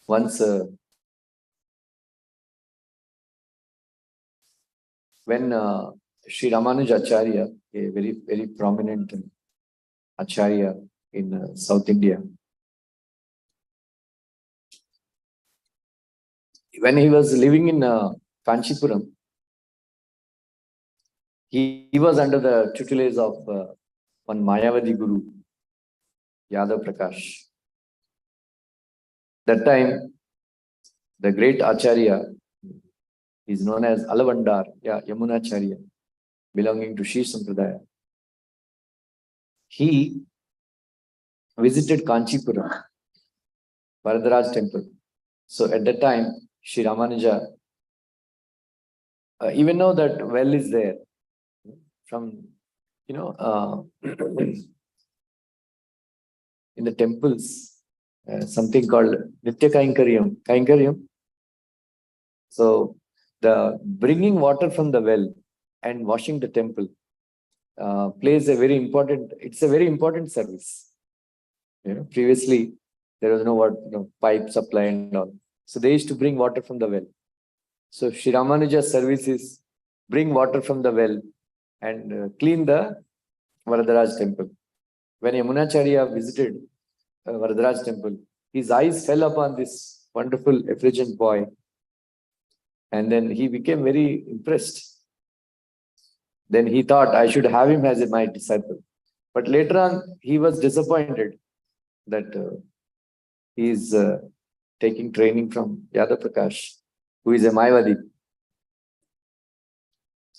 Once, when Sri Ramanujacharya, a very prominent Acharya in South India, when he was living in Kanchipuram, he was under the tutelage of one Mayavadi Guru, Yadav Prakash. That time, the great Acharya is known as Alavandar, Yamunacharya, belonging to Shri Sampradaya. He visited Kanchipuram, Varadaraj temple. So at that time, Sri Ramanuja, even though that well is there, from, in the temples, something called Nitya Kainkaryam. So the bringing water from the well and washing the temple plays a very important, it's a very important service. Previously there was no pipe supply and all. So they used to bring water from the well. So Sri Ramanuja's service is bring water from the well and clean the Varadaraj temple. When Yamunacharya visited Varadaraj temple, his eyes fell upon this wonderful effulgent boy, and then he became very impressed. Then he thought, I should have him as my disciple. But later on, he was disappointed that he is taking training from Yadav Prakash, who is a Mayavadi.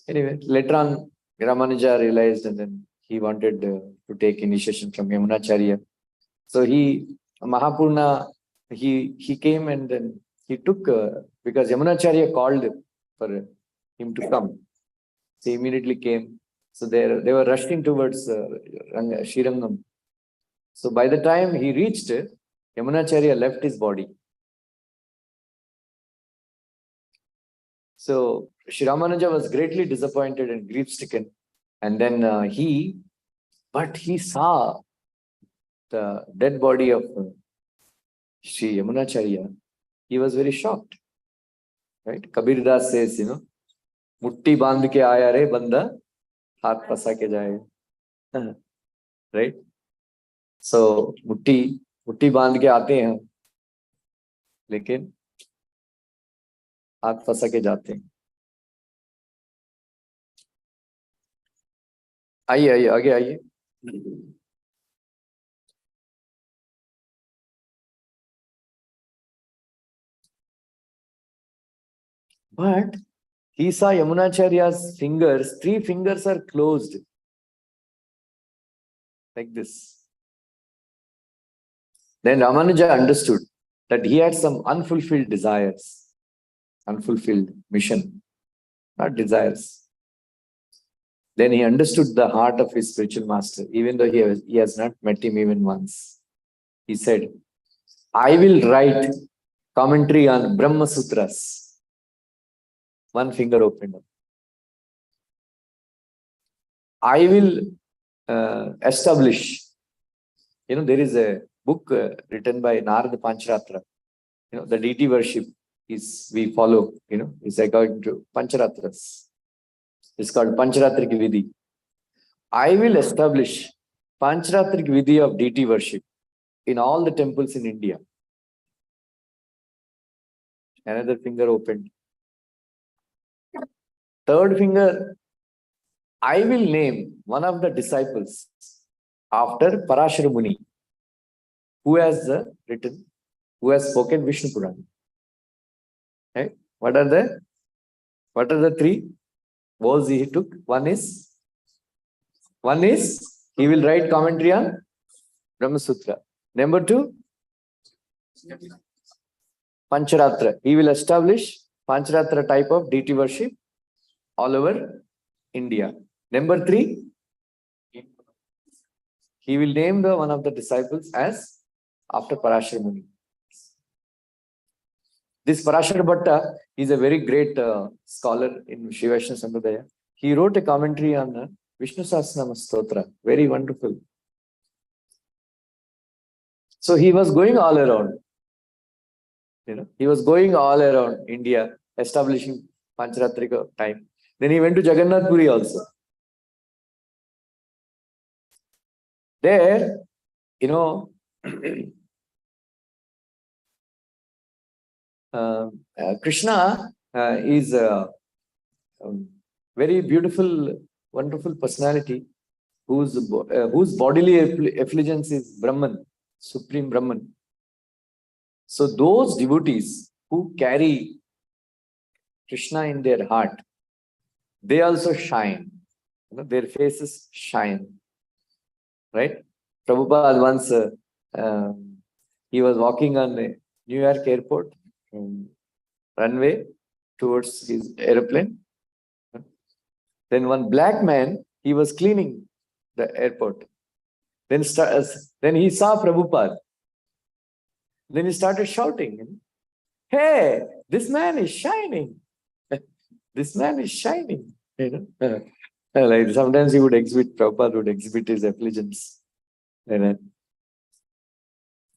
Anyway, later on, Ramanuja realized, and then he wanted to take initiation from Yamunacharya. So Mahapurna, he came and then he took, because Yamunacharya called for him to come. So he immediately came. So they were rushing towards Srirangam. So by the time he reached, Yamunacharya left his body. So Sri Ramanuja was greatly disappointed and grief-stricken. And then he saw the dead body of Sri Yamunacharya. He was very shocked. Right? Kabir Das says, Mutti bandh ke aaya re banda, haath pasa ke jayega. Right? So mutti bandh ke aate hain, lekin हाथ फंसा के जाते हैं. आइए आगे आइए. But he saw Yamunacharya's fingers, 3 fingers are closed like this. Then Ramanuja understood that he had some unfulfilled desires. Unfulfilled mission, not desires. Then he understood the heart of his spiritual master, even though he has not met him even once. He said, I will write commentary on Brahma Sutras. 1 finger opened up. I will establish. There is a book written by Narada Pancharatra. The deity worship we follow, is according to Pancharatras. It's called Pancharatrik Vidhi. I will establish Pancharatrik Vidhi of deity worship in all the temples in India. Another finger opened. 3rd finger, I will name one of the disciples after Parashara Muni, who has spoken Vishnu Purana. Right? What are the 3 vows he took? One is he will write commentary on Brahma Sutra. Number 2, Pancharatra. He will establish Pancharatra type of deity worship all over India. Number 3, he will name one of the disciples as after Parashara Muni. This Parashara Bhatta is a very great scholar in Shiva Vaishnava Sampradaya. He wrote a commentary on Vishnu Sahasranama Stotra. Very wonderful. So he was going all around. He was going all around India, establishing Pancharatrika time. Then he went to Jagannath Puri also. There, Krishna is a very beautiful, wonderful personality whose bodily effulgence is Brahman, Supreme Brahman. So those devotees who carry Krishna in their heart, they also shine. Their faces shine. Right? Prabhupada once, he was walking on a New York airport runway towards his airplane. Then one black man, he was cleaning the airport. Then he saw Prabhupada. Then he started shouting, "Hey, this man is shining. This man is shining." Like sometimes he would exhibit, Prabhupada would exhibit his effulgence.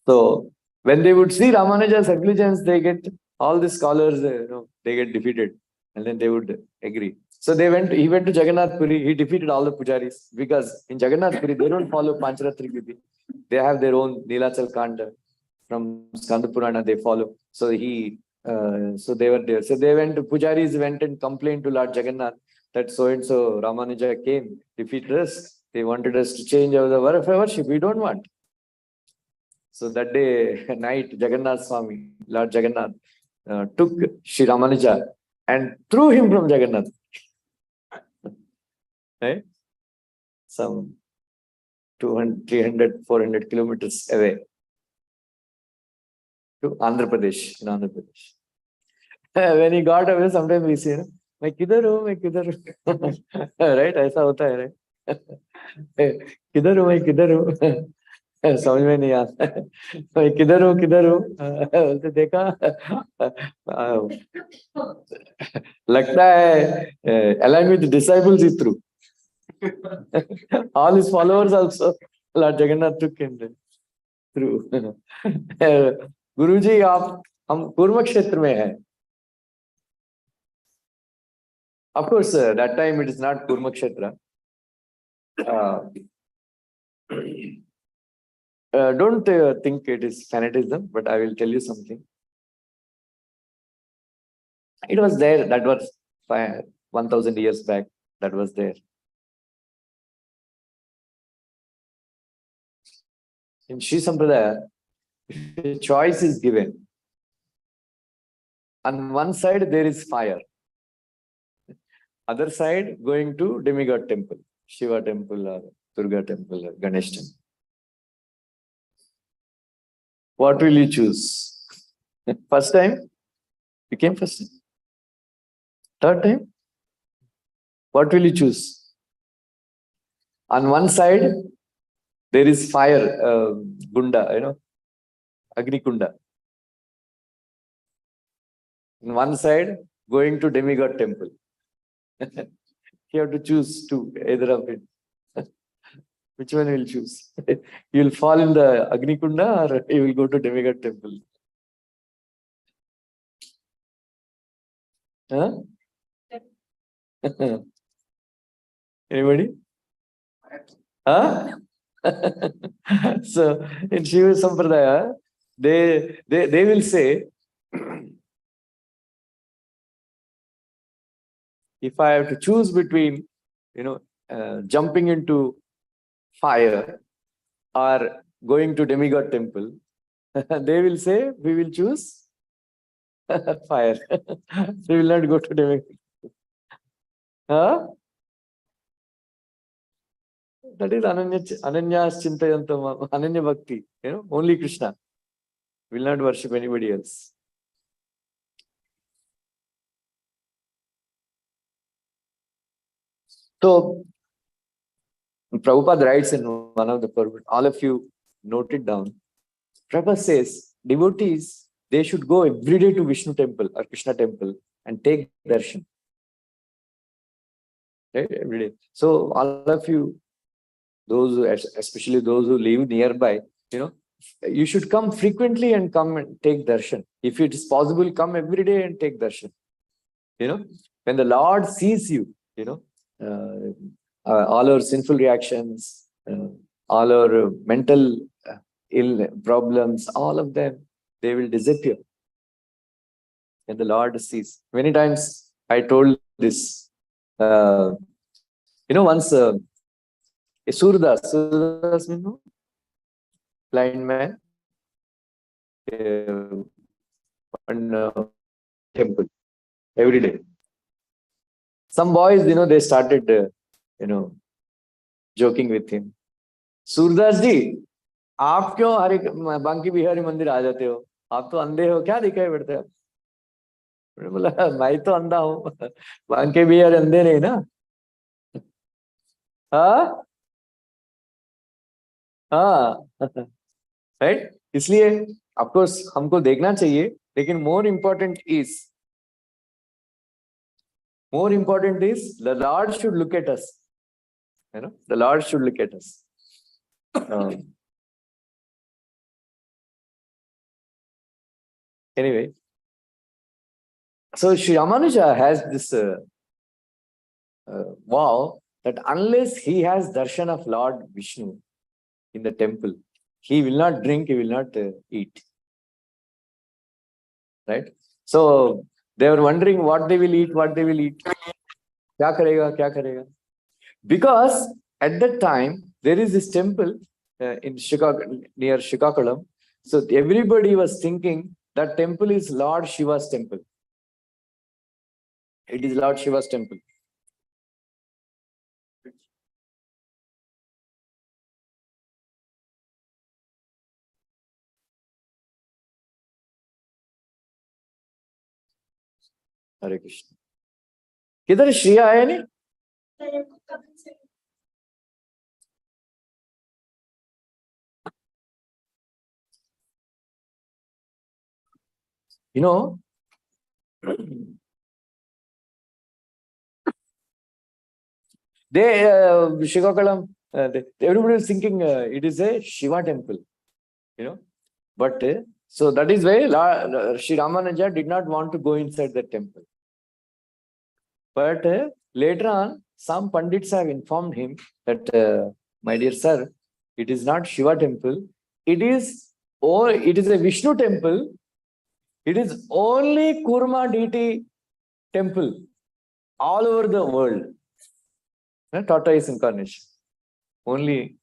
So when they would see Ramanuja's effulgence, they get all the scholars, they get defeated, and then they would agree. So he went to Jagannath Puri, he defeated all the pujaris, because in Jagannath Puri, they don't follow Pancharatri Vidhi. They have their own Nilachal Kanda from Skanda Purana, they follow. So so they were there. So pujaris went and complained to Lord Jagannath that so-and-so Ramanuja came, defeated us. They wanted us to change our worship. We don't want. So that day, night, Jagannath Swami, Lord Jagannath, took Sri Ramanuja and threw him from Jagannath. Right? Some 200, 300, 400 kilometers away to Andhra Pradesh, in Andhra Pradesh. When he got away, sometimes we say, मैं किधर हूँ, मैं किधर हूँ. Right? ऐसा होता है, right? किधर हूँ, मैं किधर हूँ. समझ में नहीं आता. मैं किधर हूँ. बोलते देखा, लगता है along with the disciples he threw. All his followers also, Lord Jagannath took him through. गुरुजी, हम कुर्म क्षेत्र में हैं. Of course, that time it is not Kurma Kshetra. Don't think it is fanatism, but I will tell you something. It was there, that was 1,000 years back, that was there. In Sri Sampradaya, the choice is given. On one side, there is fire. Other side, going to demigod temple, Shiva temple or Durga temple or Ganesh temple. What will you choose? First time? You came first time? Third time? What will you choose? On one side, there is fire, Gunda, Agni Kunda. On one side, going to demigod temple. You have to choose two, either of it. Which one will you choose? You will fall in the Agni Kunda or you will go to demigod temple? Huh? Anybody? Huh? So in Shiva Sampradaya, they will say, if I have to choose between, jumping into fire or going to demigod temple, they will say, we will choose fire. We will not go to demigod. Huh? That is Ananyas Chintayantam, Ananya Bhakti, only Krishna. Will not worship anybody else. So, Prabhupada writes in one of the Purport, all of you note it down. Prabhupada says, devotees, they should go every day to Vishnu temple or Krishna temple and take darshan. Right? Every day. So, all of you, especially those who live nearby, you should come frequently and come and take darshan. If it is possible, come every day and take darshan. When the Lord sees you, all our sinful reactions, all our mental ill problems, all of them, they will disappear. And the Lord sees. Many times I told this, once Surdas, blind man, one temple every day. Some boys, they started, joking with him. Surdas जी, आप क्यों हरे बांकी बिहारी मंदिर आ जाते हो? आप तो अंधे हो, क्या दिखाई पड़ते हो? मैंने बोला, मैं तो अंधा हूँ, बांके बिहारी अंधे नहीं ना. हाँ हाँ, राइट. इसलिए ऑफ कोर्स हमको देखना चाहिए, लेकिन more important is the Lord should look at us. The Lord should look at us. Anyway, so Sri Ramanuja has this vow that unless he has darshan of Lord Vishnu in the temple, he will not drink, he will not eat. Right? So they were wondering what they will eat. Kya karega? Because at that time, there is this temple in Chicago, near Shikakulam. So everybody was thinking that temple is Lord Shiva's temple. It is Lord Shiva's temple. Hare Krishna. किधर श्रिया आया नहीं? They Shikakulam, everybody is thinking it is a Shiva temple, but so that is why Sri Ramanuja did not want to go inside the temple. But later on, some Pandits have informed him that, my dear sir, it is not Shiva temple. It is a Vishnu temple. It is only Kurma deity temple all over the world. Tortoise incarnation. Only.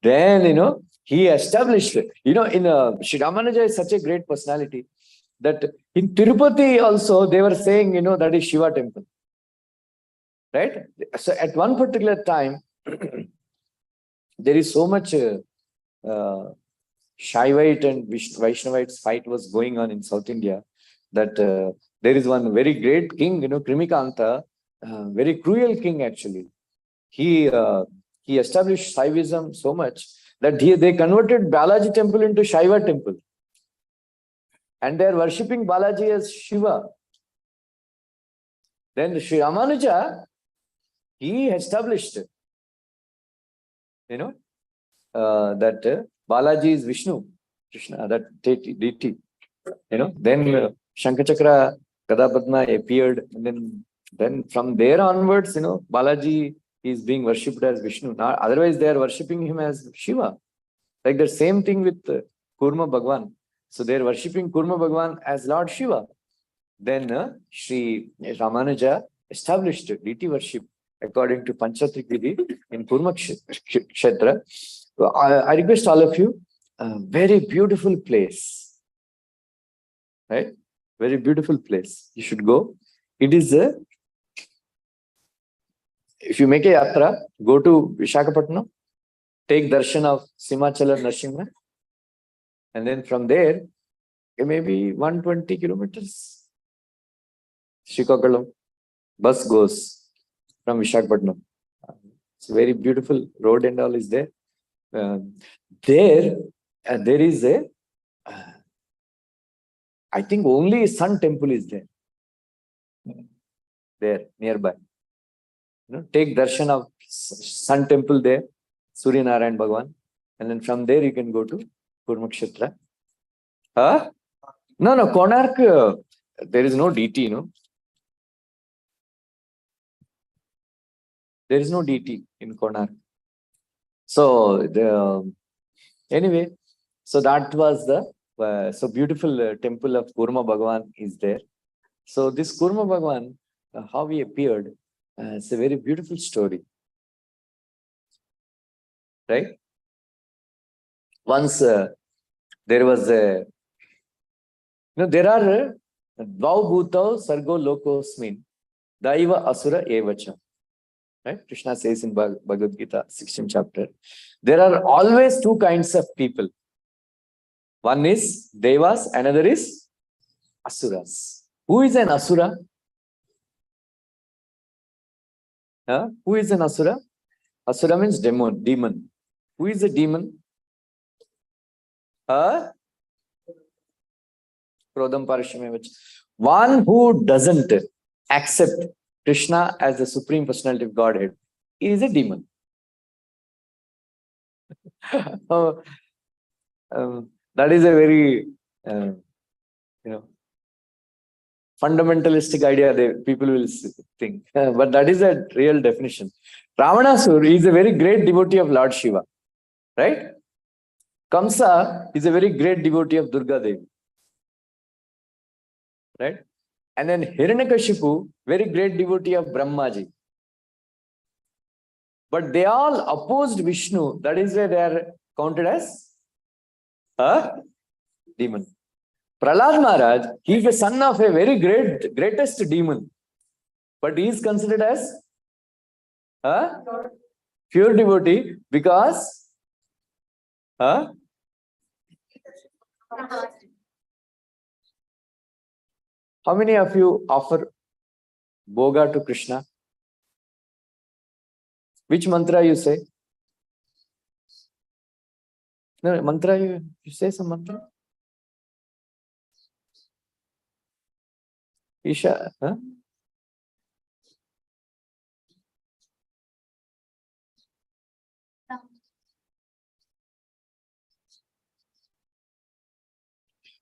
Then, he established, in Sri Ramanuja is such a great personality that in Tirupati also they were saying, that is Shiva temple. Right? So at one particular time, there is so much Shaivite and Vaishnavites fight was going on in South India that there is one very great king, Krimikanta, very cruel king actually. He established Shaivism so much that they converted Balaji temple into Shaiva temple. And they are worshipping Balaji as Shiva. Then Sri Ramanuja, he established, that Balaji is Vishnu, Krishna, that deity. Then Shankachakra, Gadapadma appeared, and then from there onwards, Balaji is being worshipped as Vishnu. Now, otherwise, they are worshipping him as Shiva. Like the same thing with Kurma Bhagwan. So they are worshipping Kurma Bhagwan as Lord Shiva. Then Sri Ramanuja established deity worship according to Panchatrik Vidhi in Kurma Kshetra. I request all of you, very beautiful place. Right? Very beautiful place. You should go. It is if you make a yatra, go to Visakhapatnam, take darshan of Simachala Nrsimha, and then from there, maybe 120 kilometers, Srikakulam, bus goes from Visakhapatnam. It's a very beautiful road and all is there. There is a, I think only Sun temple is there. There, nearby. Take darshan of Sun temple there, Surya Narayan Bhagwan. And then from there you can go to Kurmakshetra. Huh? No, Konark, there is no deity, There is no deity in Konark. So, anyway, so that was the so beautiful temple of Kurma Bhagavan is there. So this Kurma Bhagavan, how he appeared, it's a very beautiful story. Right? Once there was a, there are Dvau Bhutau Sargo Lokosmin, Daiva Asura Evacha. Right? Krishna says in Bhagavad Gita, 16th chapter, there are always two kinds of people. One is Devas, another is Asuras. Who is an Asura? Who is an Asura? Asura means demon. Who is a demon? One who doesn't accept Krishna as the Supreme Personality of Godhead is a demon. That is a very, fundamentalistic idea that people will think. But that is a real definition. Ravanasur is a very great devotee of Lord Shiva. Right? Kamsa is a very great devotee of Durga Devi. Right? And then Hiranyakashipu, very great devotee of Brahmaji. But they all opposed Vishnu. That is why they are counted as a demon. Prahlad Maharaj, he is the son of a very greatest demon. But he is considered as a pure devotee because how many of you offer Bhoga to Krishna? Which mantra you say? No, mantra, you say some mantra? Isha, huh?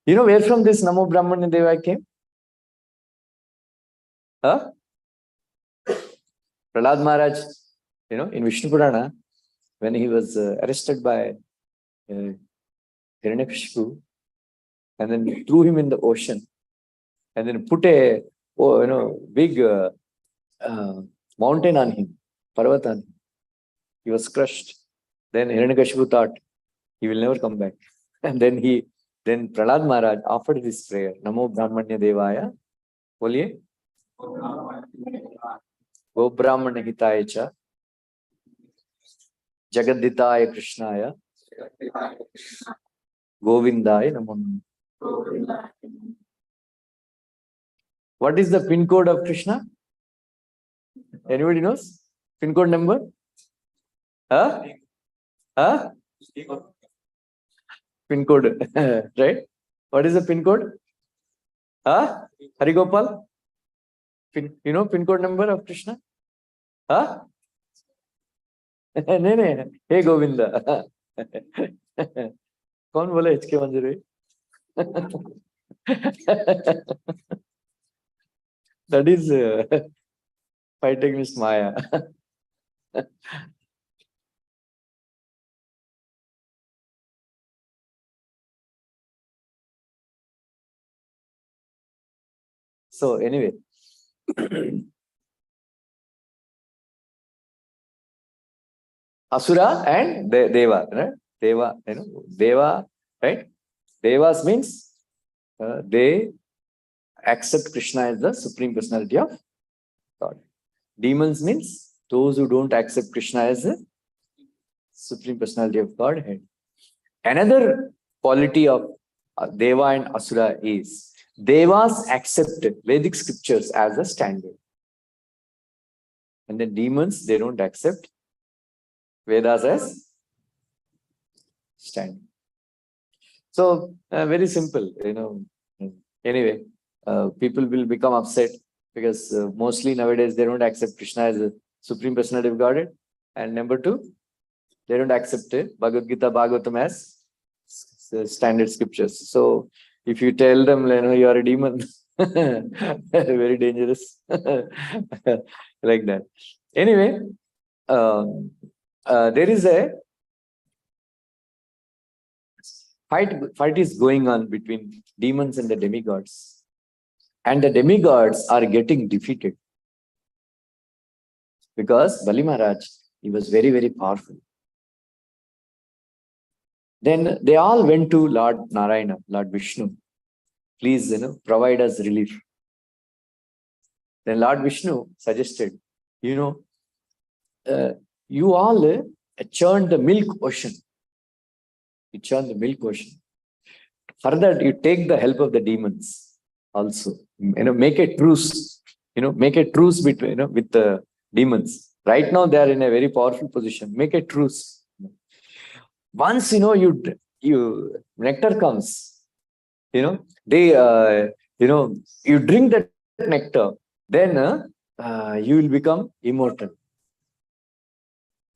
You know where from this Namo Brahmanya Deva came? Prahlad Maharaj, in Vishnu Purana, when he was arrested by Hiranyakashipu, and then threw him in the ocean, and then put a big mountain on him, Parvat on him. He was crushed. Then Hiranyakashipu thought he will never come back. And then Prahlad Maharaj offered this prayer, Namo Brahmanya Devaya, Boliye, Go Brahmana Hitaya Cha, Jagaditaya Krishnaya, Govindaya Namo. What is the pin code of Krishna? Anybody knows? Pin code number? Pin code, right? What is the pin code? Harigopal? Pin code number of Krishna? नहीं, हे गोविंदा. कौन बोला HK मंजूरी? That is fighting Miss Maya. So anyway, Asura and Deva, right? Deva, Deva, right? Devas means they accept Krishna as the Supreme Personality of God. Demons means those who don't accept Krishna as the Supreme Personality of Godhead. Another quality of Deva and Asura is Devas accept Vedic scriptures as a standard. And the demons, they don't accept Vedas as standard. So, very simple, Anyway, people will become upset because mostly nowadays they don't accept Krishna as a Supreme Personality of Godhead. And number two, They don't accept Bhagavad Gita, Bhagavatam as standard scriptures. So if you tell them, you are a demon, very dangerous, like that. Anyway, there is a fight is going on between demons and the demigods, and the demigods are getting defeated because Bali Maharaj, he was very, very powerful. Then they all went to Lord Narayana, Lord Vishnu. Please, provide us relief. Then Lord Vishnu suggested, you all churned the milk ocean. You churn the milk ocean. Further, you take the help of the demons also. Make a truce. Make a truce between, with the demons. Right now, they are in a very powerful position. Make a truce. Once, you nectar comes, they, you drink that nectar, then you will become immortal.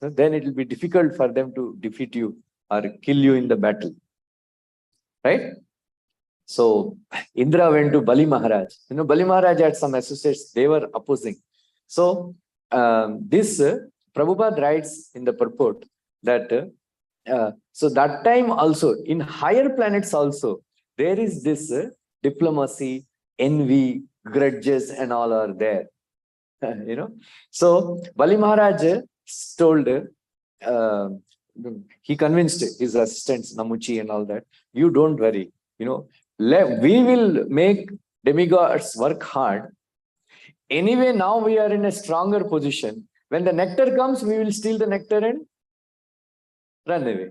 Then it will be difficult for them to defeat you or kill you in the battle. Right? So Indra went to Bali Maharaj. Bali Maharaj had some associates, they were opposing. So this Prabhupada writes in the purport that so that time also, in higher planets also, there is this diplomacy, envy, grudges and all are there. So Bali Maharaj told, he convinced his assistants, Namuchi and all that, you don't worry, we will make demigods work hard. Anyway, now we are in a stronger position. When the nectar comes, we will steal the nectar and run away.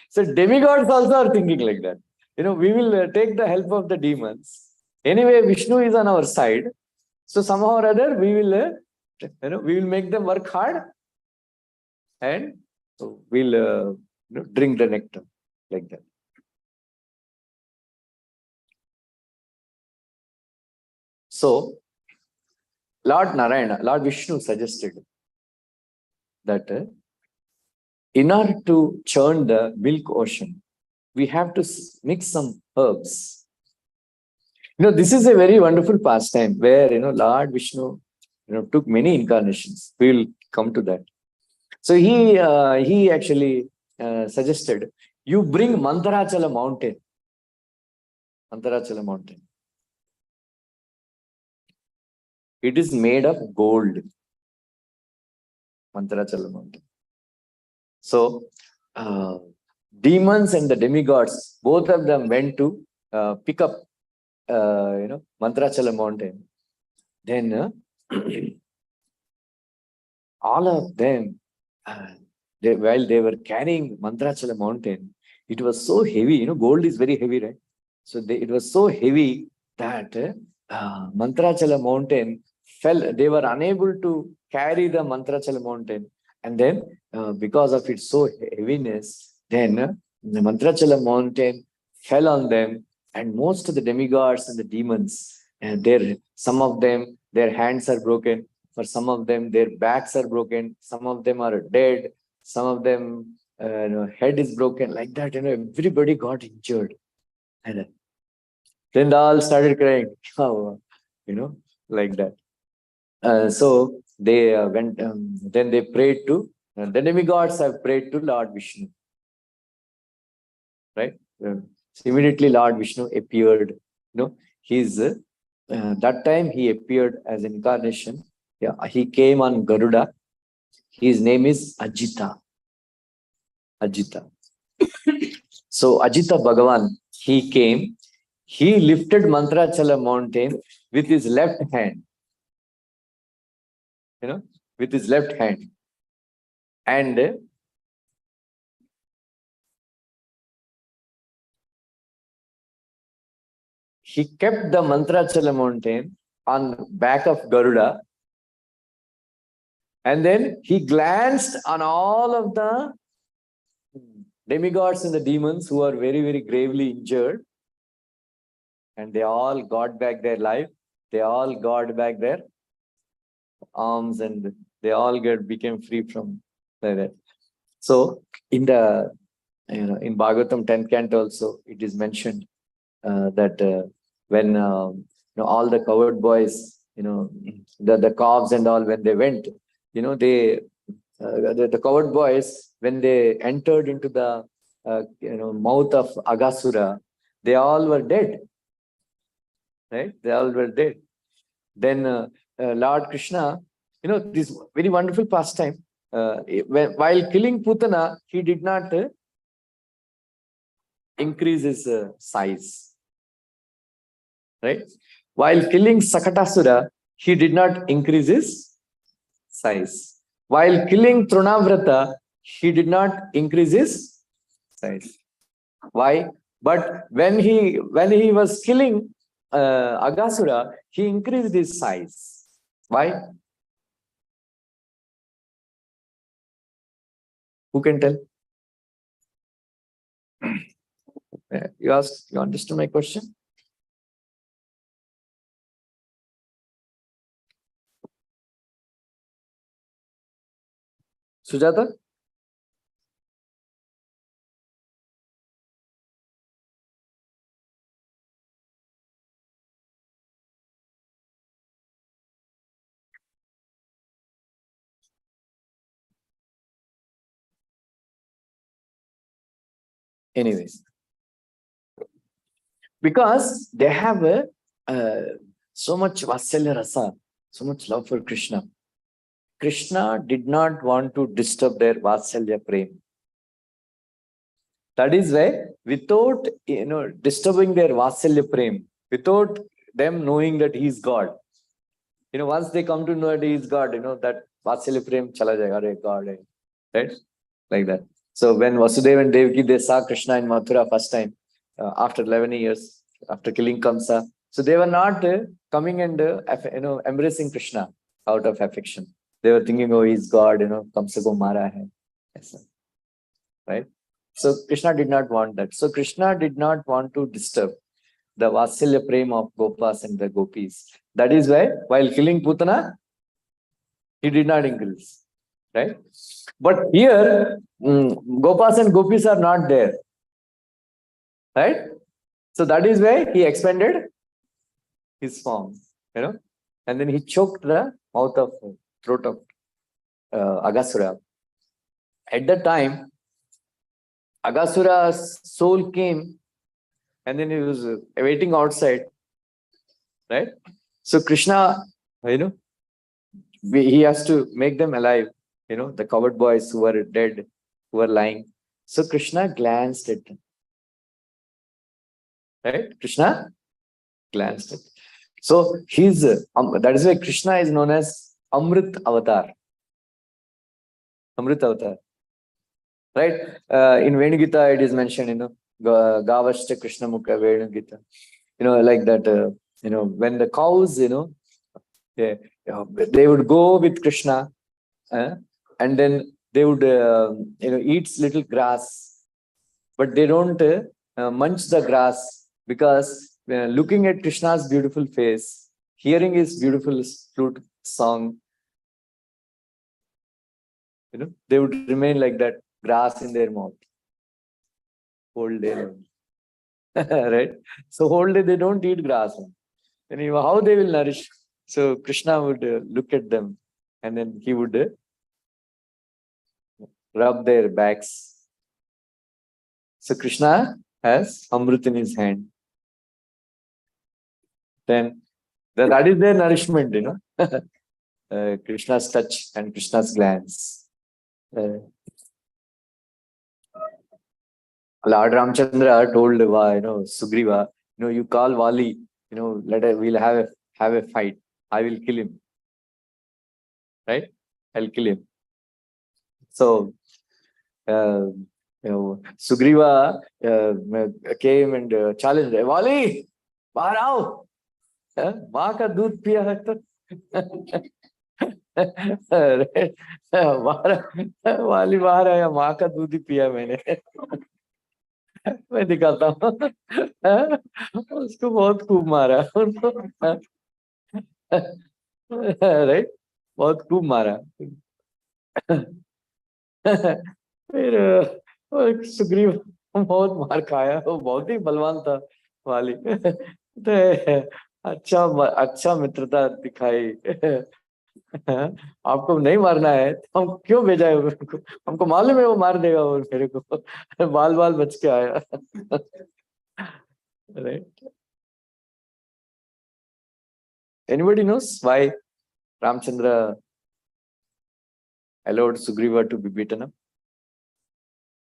So demigods also are thinking like that. We will take the help of the demons. Anyway, Vishnu is on our side. So somehow or other, we will make them work hard, and we'll drink the nectar like that. So Lord Narayana, Lord Vishnu suggested that in order to churn the milk ocean, we have to mix some herbs. This is a very wonderful pastime where, Lord Vishnu, took many incarnations. We will come to that. So he actually suggested, you bring Mantarachala mountain. Mantarachala mountain. It is made of gold. Mantarachala mountain. So demons and the demigods, both of them went to pick up Mantarachala mountain. Then all of them, while they were carrying Mantarachala mountain, it was so heavy. Gold is very heavy, right? So it was so heavy that Mantarachala mountain fell. They were unable to carry the Mantarachala mountain. And then because of its so heaviness, then the Mantarachala mountain fell on them, and most of the demigods and the demons, some of them, their hands are broken. For some of them, their backs are broken. Some of them are dead. Some of them, head is broken. Like that, everybody got injured. And then they all started crying. Like that. So they went. Then they prayed to the demigods. Have prayed to Lord Vishnu. Right. So immediately Lord Vishnu appeared. That time he appeared as an incarnation. Yeah, he came on Garuda. His name is Ajita. Ajita. So Ajita Bhagavan, he came. He lifted Mantarachala mountain with his left hand. With his left hand. And he kept the Mantarachala mountain on back of Garuda. And then he glanced on all of the demigods and the demons who are very, very gravely injured. And they all got back their life. They all got back their arms, and they all became free from like that. So in the in Bhagavatam 10th canto also it is mentioned that when all the coward boys, the calves and all, when they went, they the coward boys, when they entered into the mouth of Agasura, they all were dead, right? They all were dead. Then Lord Krishna, this very wonderful pastime. While killing Putana, he did not increase his size, right? While killing Sakatasura, he did not increase his size. While killing Trunavrata, he did not increase his size. Why? But when he was killing Agasura, he increased his size. Why? Who can tell? You understood my question? Sujata? Anyways, because they have so much Vatsalya Rasa, so much love for Krishna. Krishna did not want to disturb their Vatsalya Prem. That is why, without disturbing their Vatsalya Prem, without them knowing that he is God, once they come to know that he is God, that Vatsalya Prem chala jayega, God, right? Like that. So when Vasudeva and Devaki, they saw Krishna in Mathura first time, after 11 years, after killing Kamsa. So they were not coming and embracing Krishna out of affection. They were thinking, oh, he's God, Kamsa ko mara hai. Yes, right? So Krishna did not want that. So Krishna did not want to disturb the Vatsalya Prem of Gopas and the Gopis. That is why, while killing Putana, he did not increase. Right? But here, Gopas and Gopis are not there. Right? So that is why he expanded his form. And then he choked the throat of Agasura. At that time, Agasura's soul came and then he was waiting outside. Right? So Krishna, he has to make them alive. The coward boys who were dead, who were lying. So Krishna glanced at them. Right? Krishna glanced at them. So that is why Krishna is known as Amrit Avatar. Amrit Avatar. Right? In Venugita, it is mentioned, Gavashta Krishna Mukha Venugita. Like that, when the cows, they would go with Krishna, and then they would, eat little grass, but they don't munch the grass, because looking at Krishna's beautiful face, hearing his beautiful flute song, they would remain like that, grass in their mouth whole day. Right? So whole day they don't eat grass. And how they will nourish? So Krishna would look at them, and then he would rub their backs. So Krishna has Amrit in his hand. Then that is their nourishment, Krishna's touch and Krishna's glance. Lord Ramchandra told Sugriva, you call Vali, we'll have a fight. I will kill him. Right? I'll kill him. So Sugriva came and challenged, Vali, bahar aao. माँ का दूध पिया है तो वाली बाहर आया, माँ का दूध ही पिया मैंने। मैं दिखाता हूँ। उसको बहुत खूब मारा उनको, राइट, बहुत खूब मारा। फिर सुग्रीव बहुत मार खाया, वो बहुत ही बलवान था वाली। तो अच्छा मित्रता दिखाई। आपको नहीं मारना है तो हम क्यों भेजा है उनको, हमको मालूम है वो मार देगा और मेरे को। बाल बाल बच के आया। Right. Anybody knows why Ramchandra allowed Sugriva to be beaten up?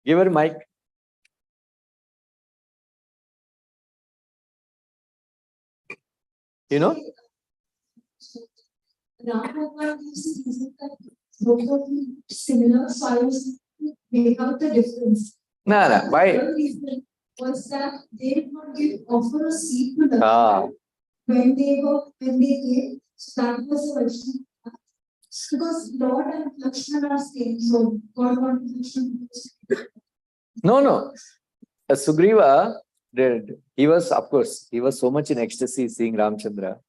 Give her mic. You know? Similar, so I was make out the difference. No, no. Why? The reason was that they did not offer a seat to them when they came. So that was the question. Because Lord and Lakshmana are same, so God wanted Lakshmana. No. Sugriva did. He was, of course, he was so much in ecstasy seeing Ramchandra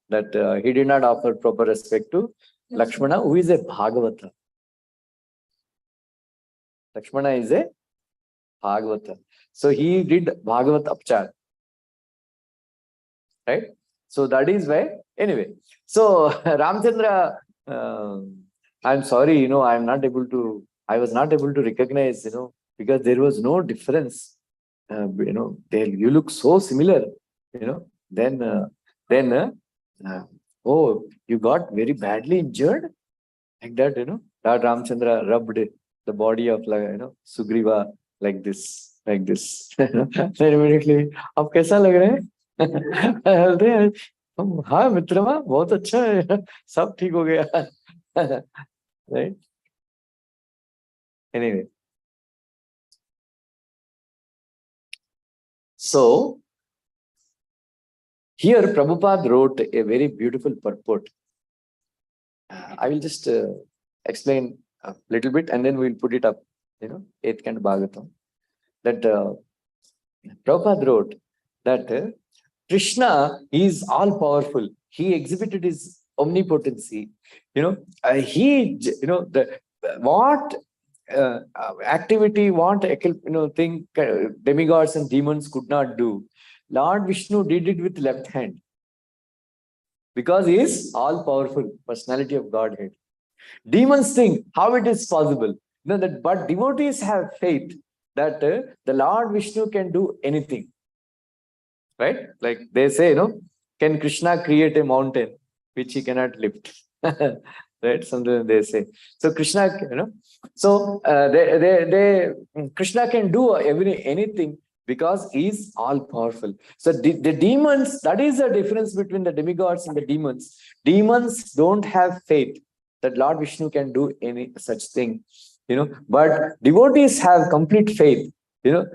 that he did not offer proper respect to Lakshmana, who is a Bhagavata. Lakshmana is a Bhagavata. So he did Bhagavat Apchar. Right? So that is why, anyway. So Ramchandra, I'm sorry, I was not able to recognize, because there was no difference. You look so similar, then, oh, you got very badly injured? Like that, Lord Ramchandra rubbed the body of, Sugriva like this. Then immediately, आप कैसा लग रहे हैं? बोलते हैं, हाँ मित्रमा, बहुत अच्छा है, सब ठीक हो गया. Right? Anyway. So, here Prabhupada wrote a very beautiful purport. I will just explain a little bit and then we'll put it up, 8th Canto Bhagavatam. That Prabhupada wrote that Krishna is all powerful. He exhibited his omnipotency. What activity, what thing demigods and demons could not do, Lord Vishnu did it with left hand. Because he is all powerful, personality of Godhead. Demons think how it is possible. But devotees have faith that the Lord Vishnu can do anything. Right? Like they say, can Krishna create a mountain which he cannot lift? Right? Something they say. So Krishna, so Krishna can do anything because he is all powerful. So the demons, that is the difference between the demigods and the demons. Demons don't have faith that Lord Vishnu can do any such thing. But devotees have complete faith.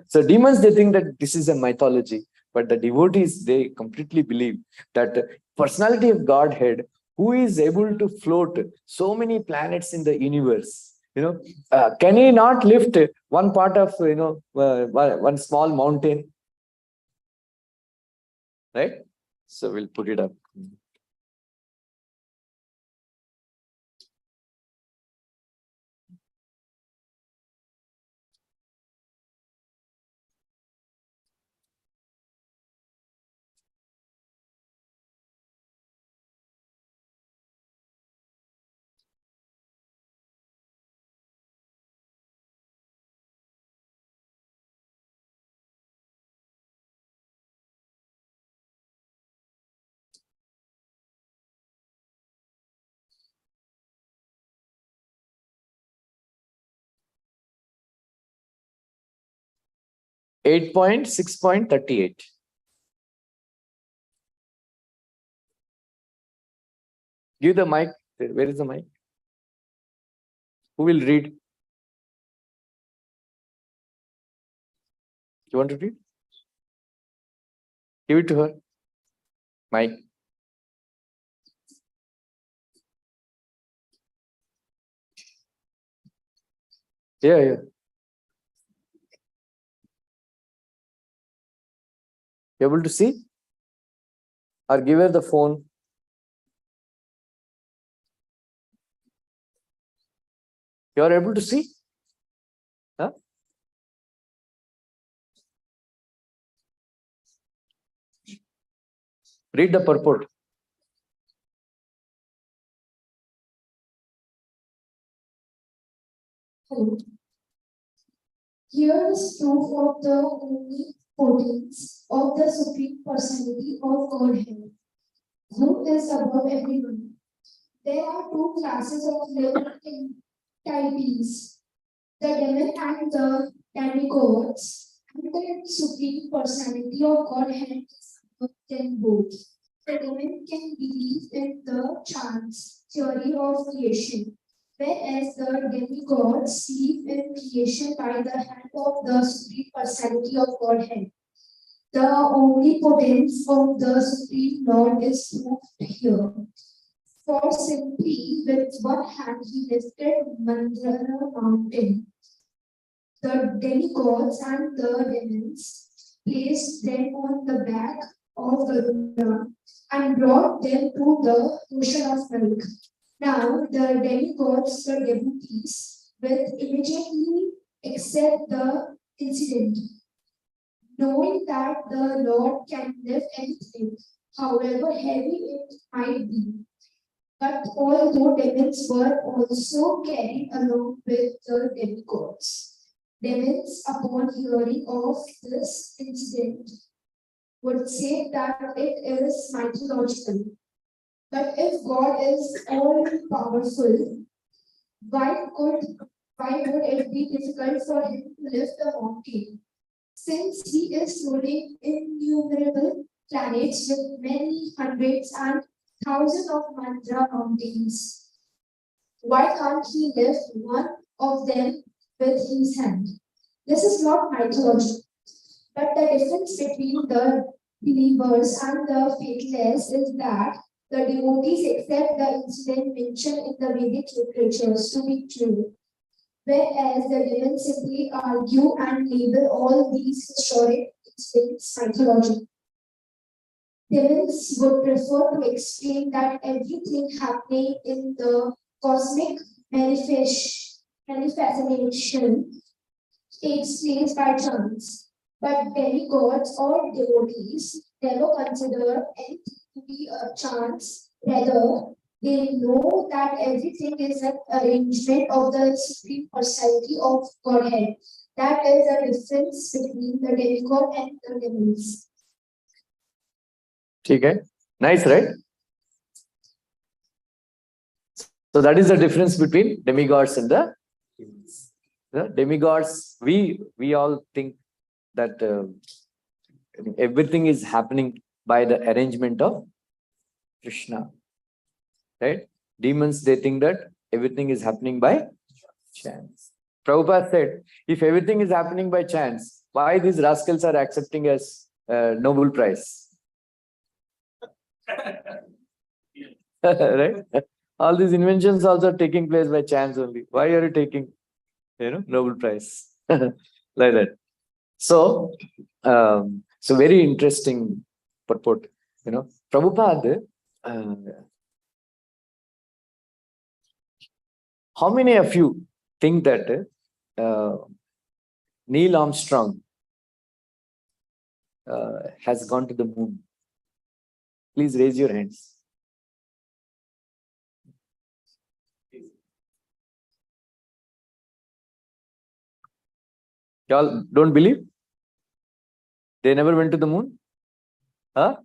So demons, they think that this is a mythology. But the devotees, they completely believe that the personality of Godhead, who is able to float so many planets in the universe, can he not lift one part of, one small mountain? Right? So we'll put it up. 8.6.38. Give the mic. Where is the mic? Who will read? You want to read? Give it to her. Mic. Yeah. You able to see? Or give her the phone. You are able to see? Read the purport. Hello. Here is proof of the omnipotence of the Supreme Personality of Godhead, who is above everyone. There are two classes of living entities, the demon and the demigods, and the Supreme Personality of Godhead is above them both. The demon can believe in the chance theory of creation, whereas the demigods believe in creation by the hand of the Supreme Personality of Godhead. The omnipotence of the Supreme Lord is proved here. For simply with one hand he lifted Mandara mountain. The demigods and the demons placed them on the back of Garuda and brought them to the ocean of milk. Now the demigods, the devotees, will immediately accept the incident, knowing that the Lord can lift anything, however heavy it might be. But although demons were also carried along with the demigods, demons, upon hearing of this incident, would say that it is mythological. But if God is all powerful, why would it be difficult for him to lift the mountain? Since he is ruling innumerable planets with many hundreds and thousands of mandra mountains, why can't he lift one of them with his hand? This is not mythology, but the difference between the believers and the faithless is that the devotees accept the incident mentioned in the Vedic literatures to be true, whereas the demons simply argue and label all these historic incidents mythology. Demons would prefer to explain that everything happening in the cosmic manifestation takes place by chance. But demigods or devotees never consider anything to be a chance. Rather, they know that everything is an arrangement of the Supreme Personality of Godhead. That is the difference between the demigod and the demons. Okay. Nice, right? So that is the difference between demigods and the demons. The demigods, we all think that everything is happening by the arrangement of Krishna, right? Demons, they think that everything is happening by chance. Prabhupada said, if everything is happening by chance, why these rascals are accepting as Nobel Prize? Right? All these inventions also taking place by chance only. Why are you taking, Nobel Prize? Like that. So, so very interesting purport. Prabhupada, how many of you think that Neil Armstrong has gone to the moon? Please raise your hands. Y'all don't believe? They never went to the moon? Huh?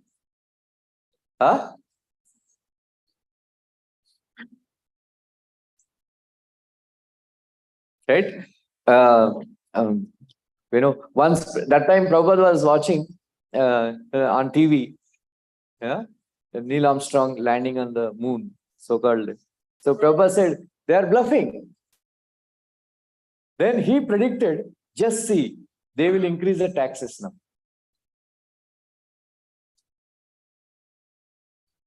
Huh? Right? Once that time Prabhupada was watching on TV, yeah, Neil Armstrong landing on the moon, so-called. So Prabhupada said, they are bluffing. Then he predicted, just see, they will increase the taxes now.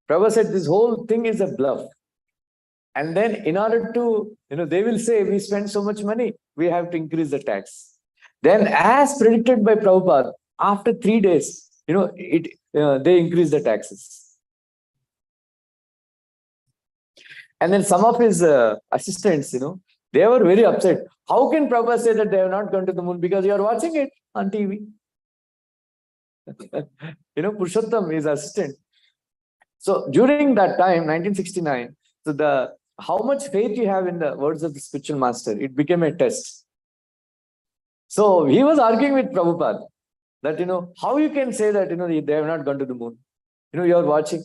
Prabhupada said, this whole thing is a bluff. And then in order to, they will say, we spend so much money, we have to increase the tax. Then as predicted by Prabhupada, after 3 days, they increase the taxes. And then some of his assistants, they were very upset. How can Prabhupada say that they have not gone to the moon? Because you are watching it on TV. Purushottam, his assistant, So during that time, 1969, so how much faith you have in the words of the spiritual master, it became a test. So he was arguing with Prabhupada that, how you can say that, they have not gone to the moon. You are watching.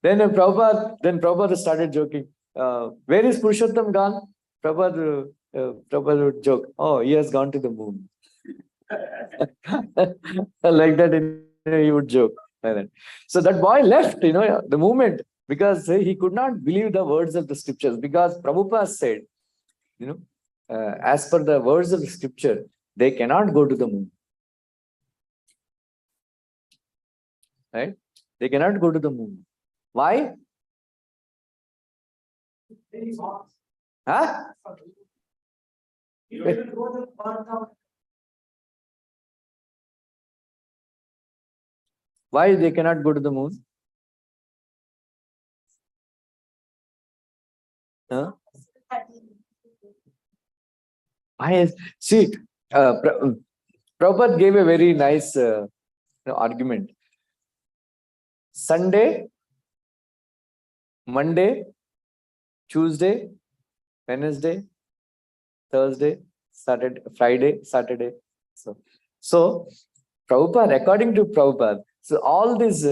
Then Prabhupada started joking. Where is Purushottam gone? Prabhupada would joke. Oh, he has gone to the moon. Like that, he would joke. Like that. So that boy left, the movement, because he could not believe the words of the scriptures. Because Prabhupada said, as per the words of the scripture, they cannot go to the moon. Right? They cannot go to the moon. Why? Huh? Why they cannot go to the moon? Huh? See, Prabhupada gave a very nice argument. Sunday, Monday, Tuesday, Wednesday, Thursday, Saturday, Friday, Saturday. So Prabhupada, according to Prabhupada, so all these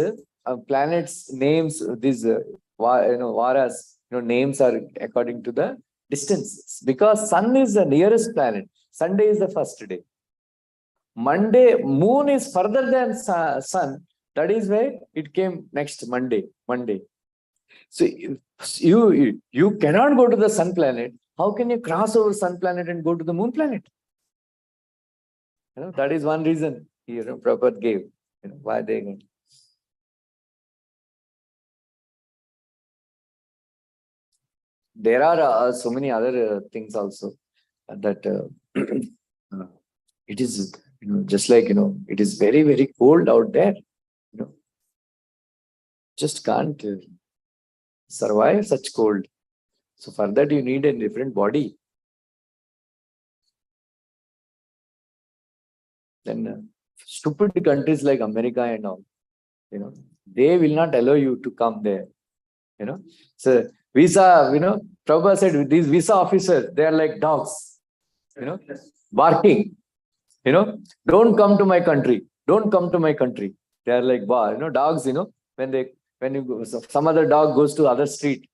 planets names, these varas, names are according to the distances, because sun is the nearest planet. Sunday is the first day. Monday, moon is further than sun. That is why it came next Monday. So you cannot go to the sun planet. How can you cross over sun planet and go to the moon planet? That is one reason Prabhupada gave. Why they go. There are so many other things also that it is just like it is very, very cold out there. Just can't survive such cold. So for that you need a different body. Then stupid countries like America and all, they will not allow you to come there. So visa, Prabhupada said these visa officers, they are like dogs, barking. Don't come to my country. Don't come to my country. They are like dogs. When you go, some other dog goes to other street.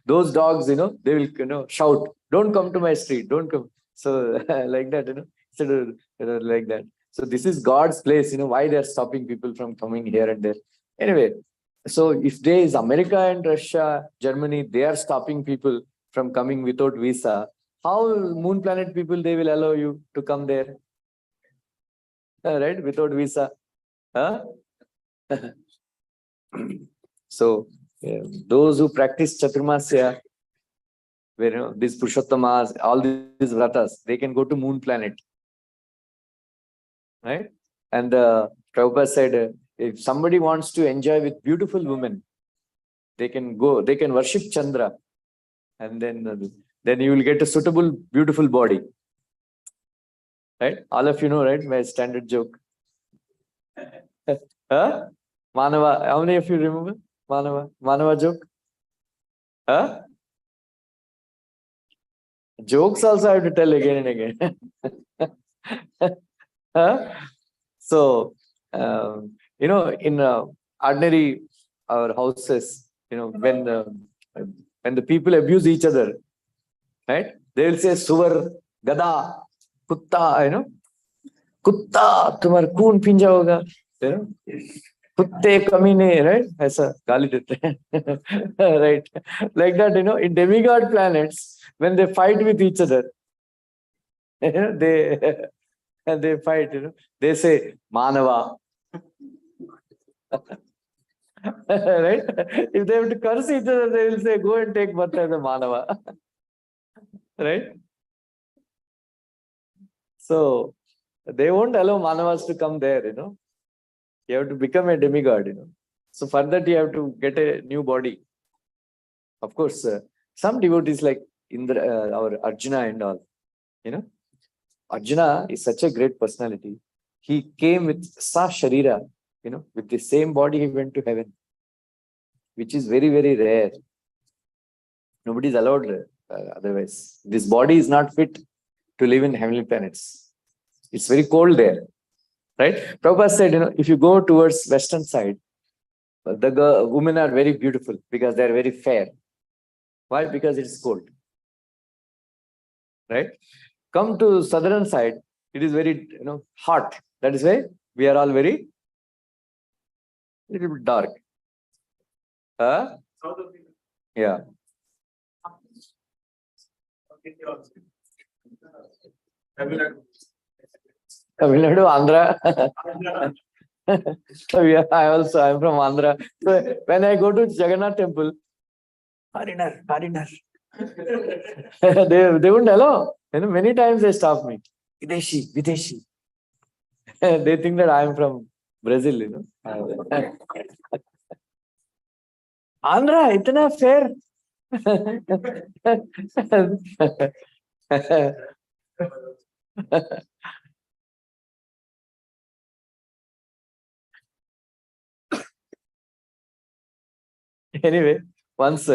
Those dogs. They will shout. Don't come to my street. Don't come. So like that. Instead of like that. So this is God's place. Why they are stopping people from coming here and there. Anyway, so if there is America and Russia, Germany, they are stopping people from coming without visa. How moon planet people they will allow you to come there? Right, without visa. Huh? So those who practice Chaturmasya, where these Purushottamas, all these vratas, they can go to moon planet. Right? And Prabhupada said, if somebody wants to enjoy with beautiful women, they can go, they can worship Chandra, and then you will get a suitable, beautiful body. Right? All of you know, right? My standard joke. Huh? Manava. How many of you remember Manava joke? Huh? Jokes also I have to tell again and again. Huh? So, in ordinary our houses, when the people abuse each other, right? They will say suvar, gada, kutta, kutta, tumhar khoon pinja hoga, kutte kamine, right? Aisa gali dete, right? Like that, in demigod planets, when they fight with each other, they fight, they say Manava. Right? If they have to curse each other, they will say, go and take birth as a Manava. Right? So they won't allow Manavas to come there, You have to become a demigod, So for that, you have to get a new body. Of course, some devotees like Indra, our Arjuna and all, Arjuna is such a great personality. He came with Sa Sharira, with the same body he went to heaven. which is very, very rare. Nobody is allowed otherwise. This body is not fit to live in heavenly planets. It's very cold there, right? Prabhupada said, if you go towards western side, the women are very beautiful because they are very fair. Why? Because it's cold, right? Come to southern side, it is very hot. That is why we are all very little bit dark. Yeah. Tamil Nadu, Andhra. I'm from Andhra. So when I go to Jagannath temple, foreigner. they wouldn't allow. Many times they stop me. Videshi. They think that I'm from Brazil, Andhra, itna fair. Anyway, once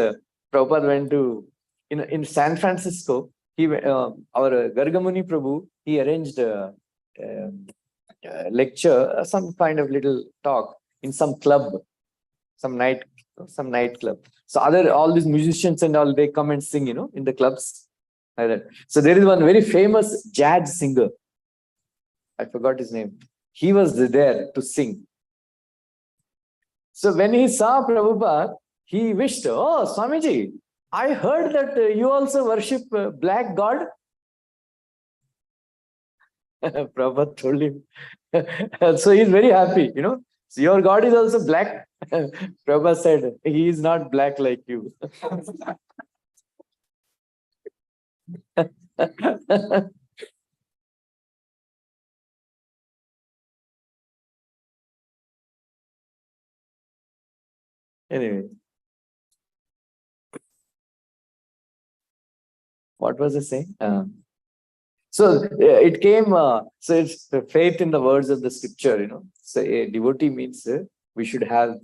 Prabhupada went to in San Francisco, our Gargamuni Prabhu, he arranged a lecture, some kind of little talk in some club, some night club. So all these musicians and all, they come and sing, in the clubs. Like that. So there is one very famous jazz singer. I forgot his name. He was there to sing. So when he saw Prabhupada, he wished, "Oh, Swamiji, I heard that you also worship black God." Prabhupada told him. So he's very happy, So your God is also black. Prabhupada said, he is not black like you. Anyway. What was I saying? So it came, so it's faith in the words of the scripture, So a devotee means we should have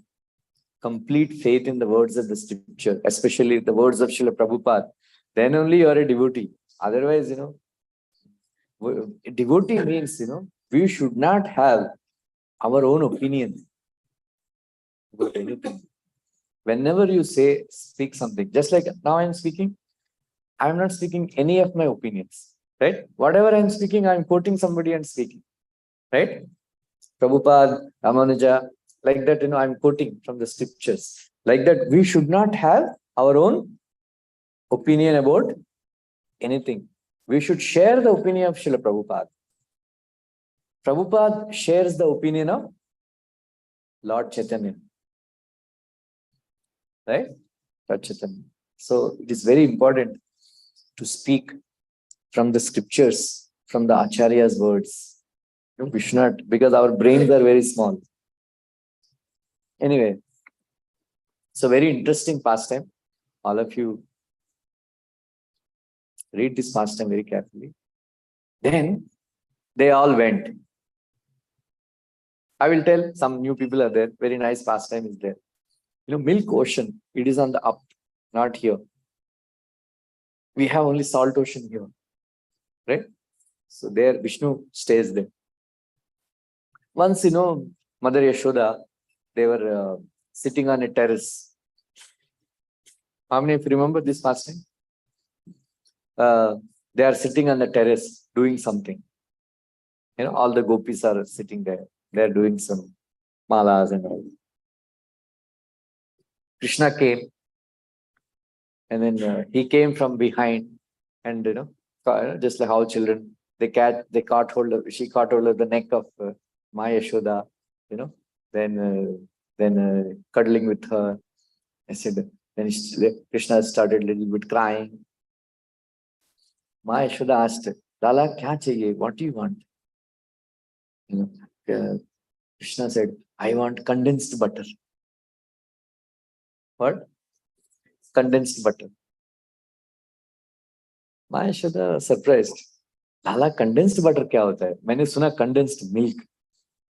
complete faith in the words of the scripture, especially the words of Srila Prabhupada. Then only you are a devotee. Otherwise, a devotee means, we should not have our own opinion about anything. Whenever you speak something, just like now I'm speaking, I'm not speaking any of my opinions, right? Whatever I'm speaking, I'm quoting somebody and speaking, right? Prabhupada, Ramanuja, like that, I'm quoting from the scriptures. Like that, we should not have our own opinion about anything. We should share the opinion of Srila Prabhupada. Prabhupada shares the opinion of Lord Chaitanya, right? Lord Chaitanya. So it is very important to speak from the scriptures, from the Acharya's words. We should not, because our brains are very small. Anyway, so very interesting pastime. All of you read this pastime very carefully. Then they all went. I will tell some new people are there. Very nice pastime is there. Milk ocean, it is on the up, not here. We have only salt ocean here, right? So there Vishnu stays there. Once, Mother Yashoda, they were sitting on a terrace. How many of you remember this pastime? They are sitting on the terrace doing something. All the gopis are sitting there. They are doing some malas and all. Krishna came, and then he came from behind, and just like how children, she caught hold of the neck of Ma Yashoda, then cuddling with her. I said, then Krishna started a little bit crying. Ma Yashoda asked, "Lala, kya chahiye? What do you want?" Krishna said, "I want condensed butter." What? Condensed butter. Ma Yashoda surprised. "Lala, condensed butter क्या होता है? मैंने सुना condensed milk.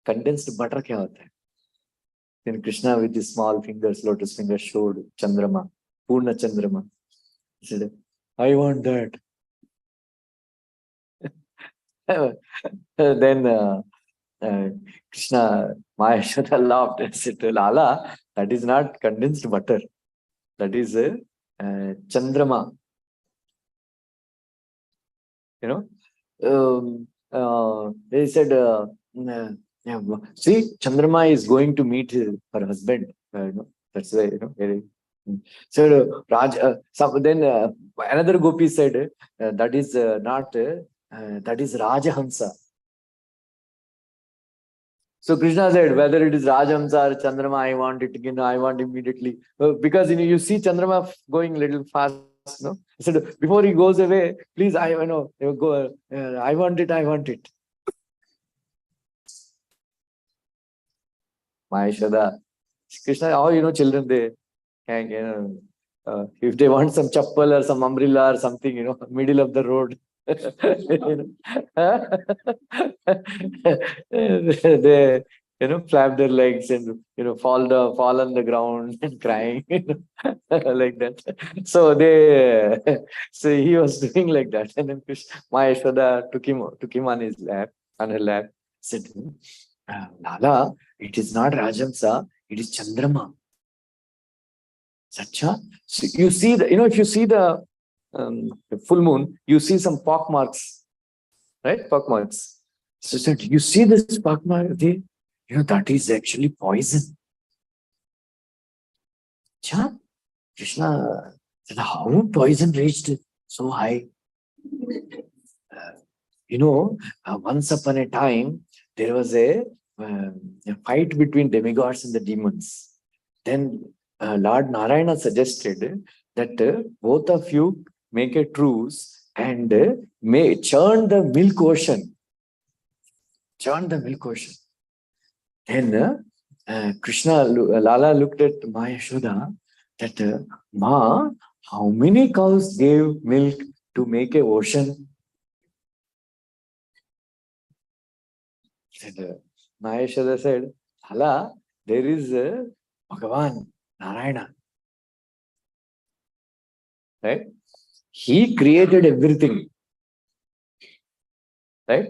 Condensed butter क्या होता है?" Then Krishna with his small fingers, lotus fingers, showed Chandrama, Purna Chandrama. He said, I want that. Then Krishna, Maheshwara laughed and said, Lala, that is not condensed butter. That is Chandrama. They said, see, Chandrama is going to meet her husband. That's why, very. So then another gopi said, that is not, that is Rajahamsa. So Krishna said, whether it is Rajahamsa or Chandrama, I want it, I want immediately. Because, you see Chandrama going a little fast, He said, before he goes away, please, I go, I want it, I want it. Maheshwara, Krishna, children, they can, if they want some chappal or some umbrella or something, middle of the road, they, flap their legs and, fall on the ground and crying, like that. So so he was doing like that. And then Maheshwara took him on his lap, on her lap, said, Lala, it is not Rajamsa, it is Chandrama. Sacha? So you see if you see the full moon, you see some pock marks, right? Pock marks. So said, you see this pock mark? That is actually poison. Cha? Krishna said, how poison reached so high? Once upon a time, there was a fight between demigods and the demons. Then Lord Narayana suggested that both of you make a truce and may churn the milk ocean. Churn the milk ocean. Then Krishna, Lala looked at Maheshwara that, Ma, how many cows gave milk to make a ocean? And Maheshwara said, Lala, there is Bhagavan, Narayana. Right? He created everything. Right?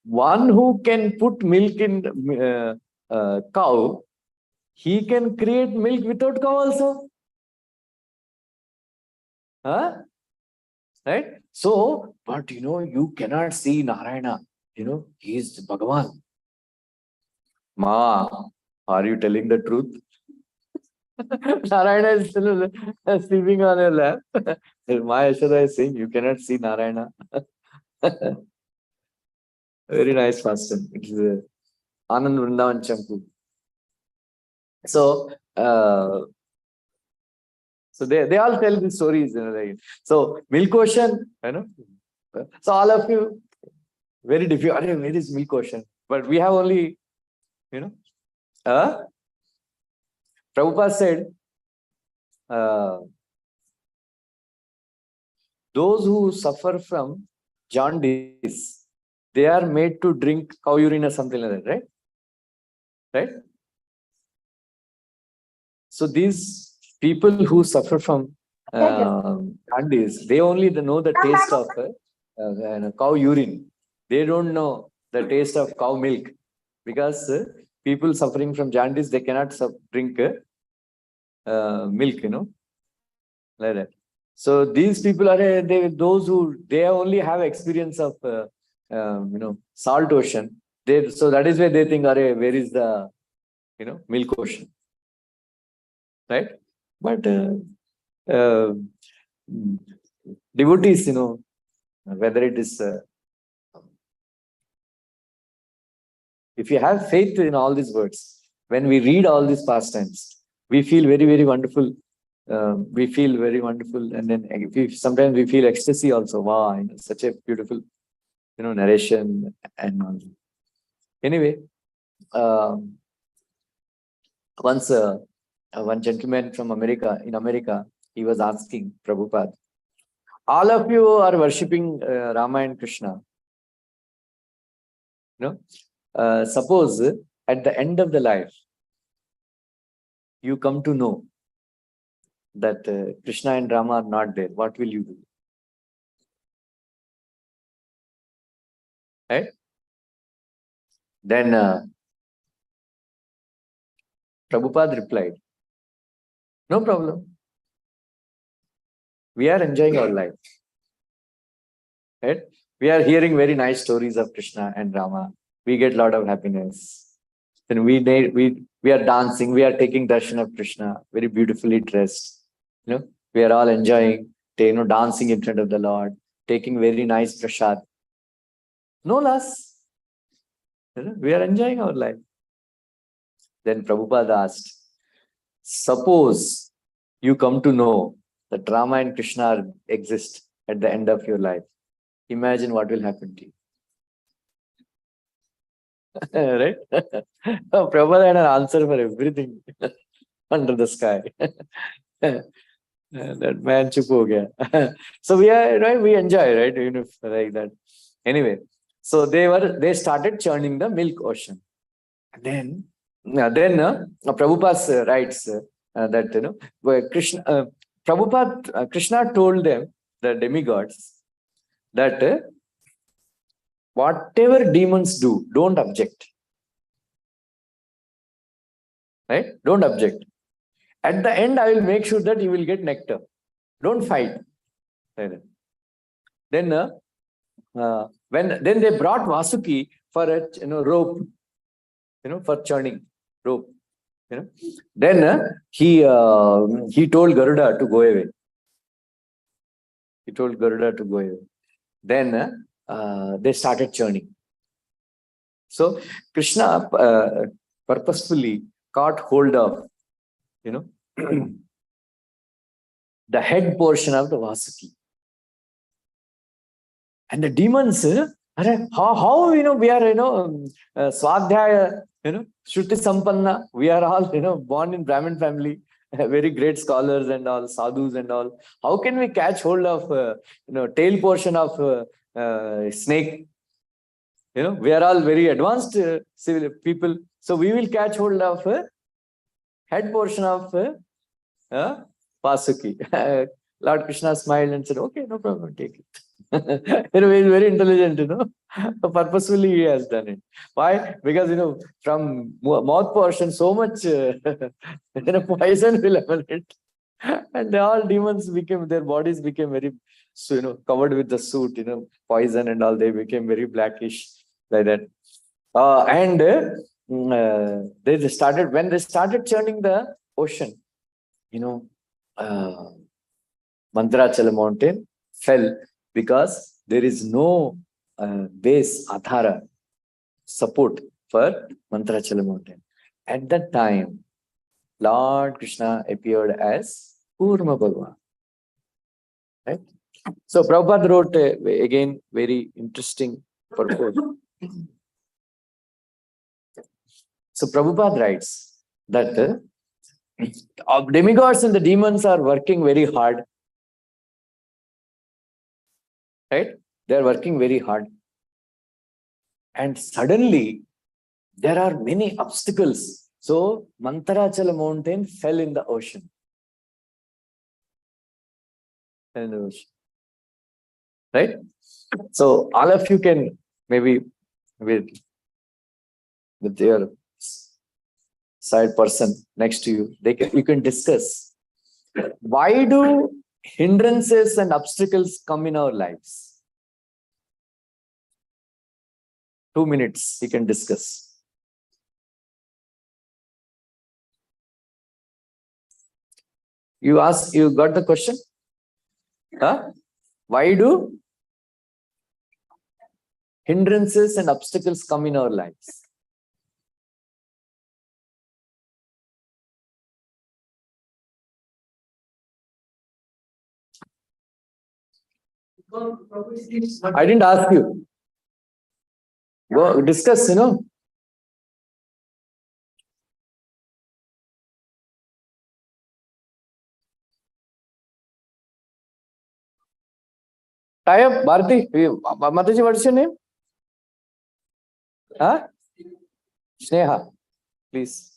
One who can put milk in cow, he can create milk without cow also. Huh? Right? So, but you cannot see Narayana. He is Bhagavan. Ma, are you telling the truth? Narayana is still sleeping on your lap. Maheshwara is saying, you cannot see Narayana. Very nice fasting. It is Anand Vrindavan Champu. So, so they all tell these stories. So, Milk Ocean, So, all of you, very difficult. Where is Milk Ocean? But we have only, Prabhupada said, those who suffer from jaundice, they are made to drink cow urine or something like that, right? Right? So these people who suffer from jaundice, they only know the taste of cow urine. They don't know the taste of cow milk, because people suffering from jaundice, they cannot drink milk, like that. So these people are those who they only have experience of salt ocean. So that is why they think, where is the milk ocean, right? But devotees, whether it is if you have faith in all these words, when we read all these pastimes, we feel very, very wonderful. We feel very wonderful, and then sometimes we feel ecstasy also. Wow, such a beautiful, narration and all. Anyway, once one gentleman from in America, he was asking Prabhupada, all of you are worshipping Rama and Krishna. Suppose at the end of the life, you come to know that Krishna and Rama are not there, what will you do? Right? Then Prabhupada replied, no problem. We are enjoying our life. Right? We are hearing very nice stories of Krishna and Rama. We get a lot of happiness. Then we are dancing, we are taking darshan of Krishna, very beautifully dressed. We are all enjoying, dancing in front of the Lord, taking very nice prasad. No loss. We are enjoying our life. Then Prabhupada asked, suppose you come to know that Rama and Krishna exist at the end of your life. Imagine what will happen to you. Right? Oh, Prabhupada had an answer for everything under the sky. That man chup ho gaya. So we are right, we enjoy, right? Even if like that. Anyway, so they started churning the milk ocean. Then Prabhupada writes that where Krishna told them, the demigods, that whatever demons do, don't object. Right? Don't object. At the end, I will make sure that you will get nectar. Don't fight. Then then they brought Vasuki for a rope, for churning rope. Then he told Garuda to go away. He told Garuda to go away. Then they started churning. So Krishna purposefully caught hold of, the head portion of the Vasuki. And the demons, how we are, Swadhyaya, Shruti Sampanna, we are all, born in Brahmin family, very great scholars and all, sadhus and all. How can we catch hold of, tail portion of snake? We are all very advanced civil people. So we will catch hold of head portion of Vasuki. Lord Krishna smiled and said, okay, no problem, take it. He's very intelligent, purposefully he has done it. Why? Because, from mouth portion, so much poison will emanate. And all demons their bodies became very, covered with the soot, poison and all, they became very blackish like that. And when they started churning the ocean, Mantrachala mountain fell because there is no base, adhara, support for Mantrachala mountain. At that time, Lord Krishna appeared as Kurma Bhagavan. Right? So Prabhupada wrote again very interesting purport. So Prabhupada writes that demigods and the demons are working very hard. Right? They are working very hard. And suddenly, there are many obstacles. So, Mantarachala mountain fell in the ocean. Right? So, all of you can maybe with your side person next to you, you can discuss. Why do hindrances and obstacles come in our lives? 2 minutes, you can discuss. You got the question? Huh? Why do hindrances and obstacles come in our lives? I didn't ask you. Go discuss, Tie up, Bharati. Mataji, what's your name? Huh? Sneha, please.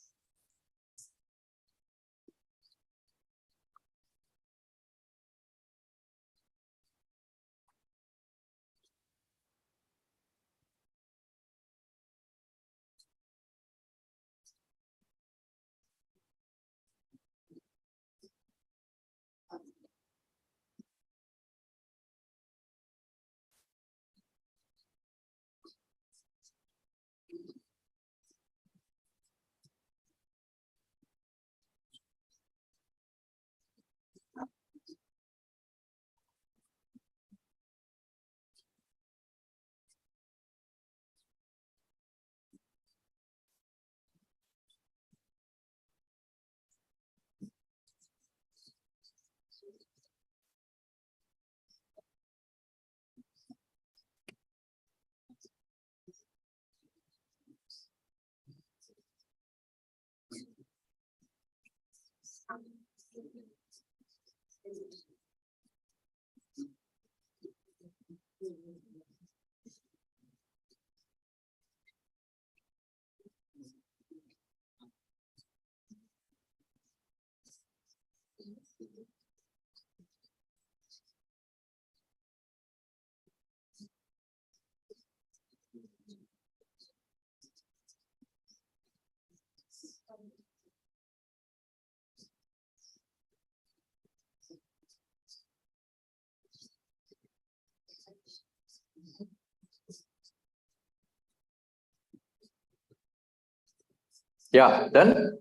Yeah, done?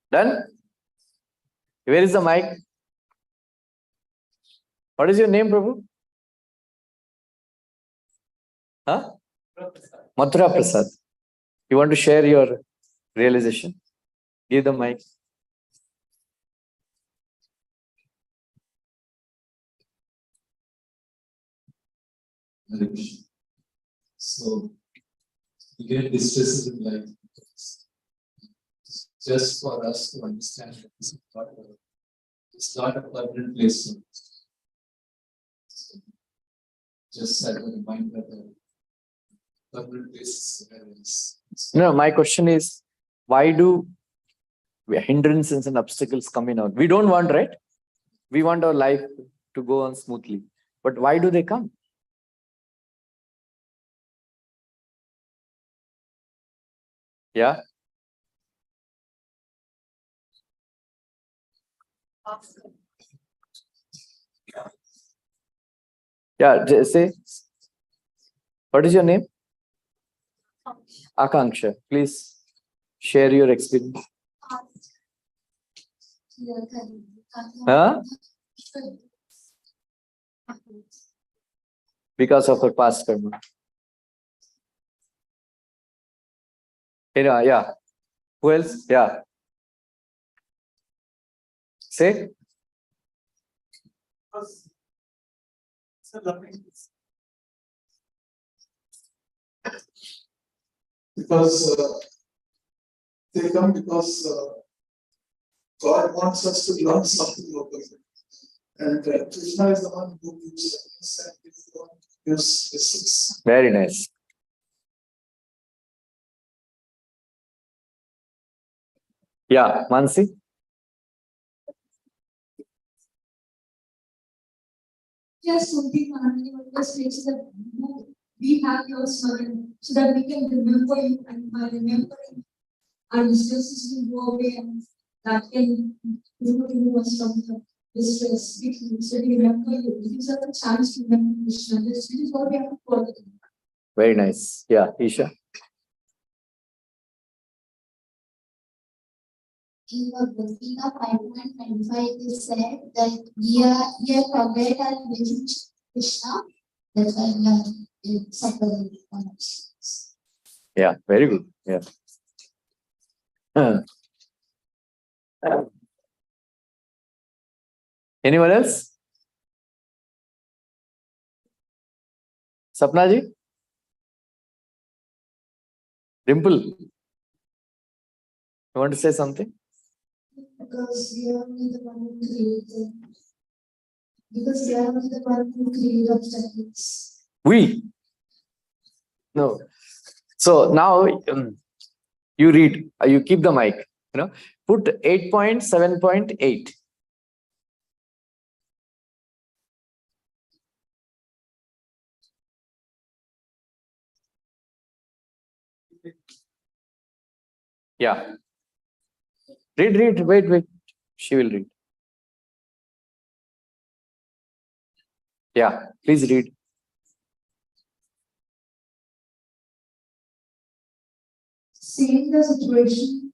Done? Where is the mic? What is your name, Prabhu? Huh? Mathura Prasad. You want to share your realization? Give the mic. So we get distresses in life. Just for us to understand that it's not a permanent place. Just as a reminder that permanent place is. No, my question is, why do hindrances and obstacles come in out? We don't want, right? We want our life to go on smoothly. But why do they come? Yeah. Yeah, say. What is your name? Akanksha. Please share your experience. Huh? Because of her past karma. Yeah. Who else? Yeah. Say. Because they come because God wants us to learn something locally. And Krishna is the one who gives us and is the one who gives lessons. Very nice. Yeah, Mansi. Just something just makes that we have your son so that we can remember you, and by remembering our distresses will go away, and that can remove us from the distress. So we remember you. It gives us a chance to remember Krishna. This is what we have to follow. Very nice. Yeah, Isha. In Bhagavad Gita 5.25, it is said that we are forget our relationship with Krishna. That's why we are suffering from us. Yeah, very good. Yeah. Anyone else? Sapna ji? Dimple? You want to say something? Because we are only the one who created. Because we are only the one who create obstacles. We? No. So now you read, you keep the mic, put 8.7.8. Yeah. Read, wait. She will read. Yeah, please read. Seeing the situation.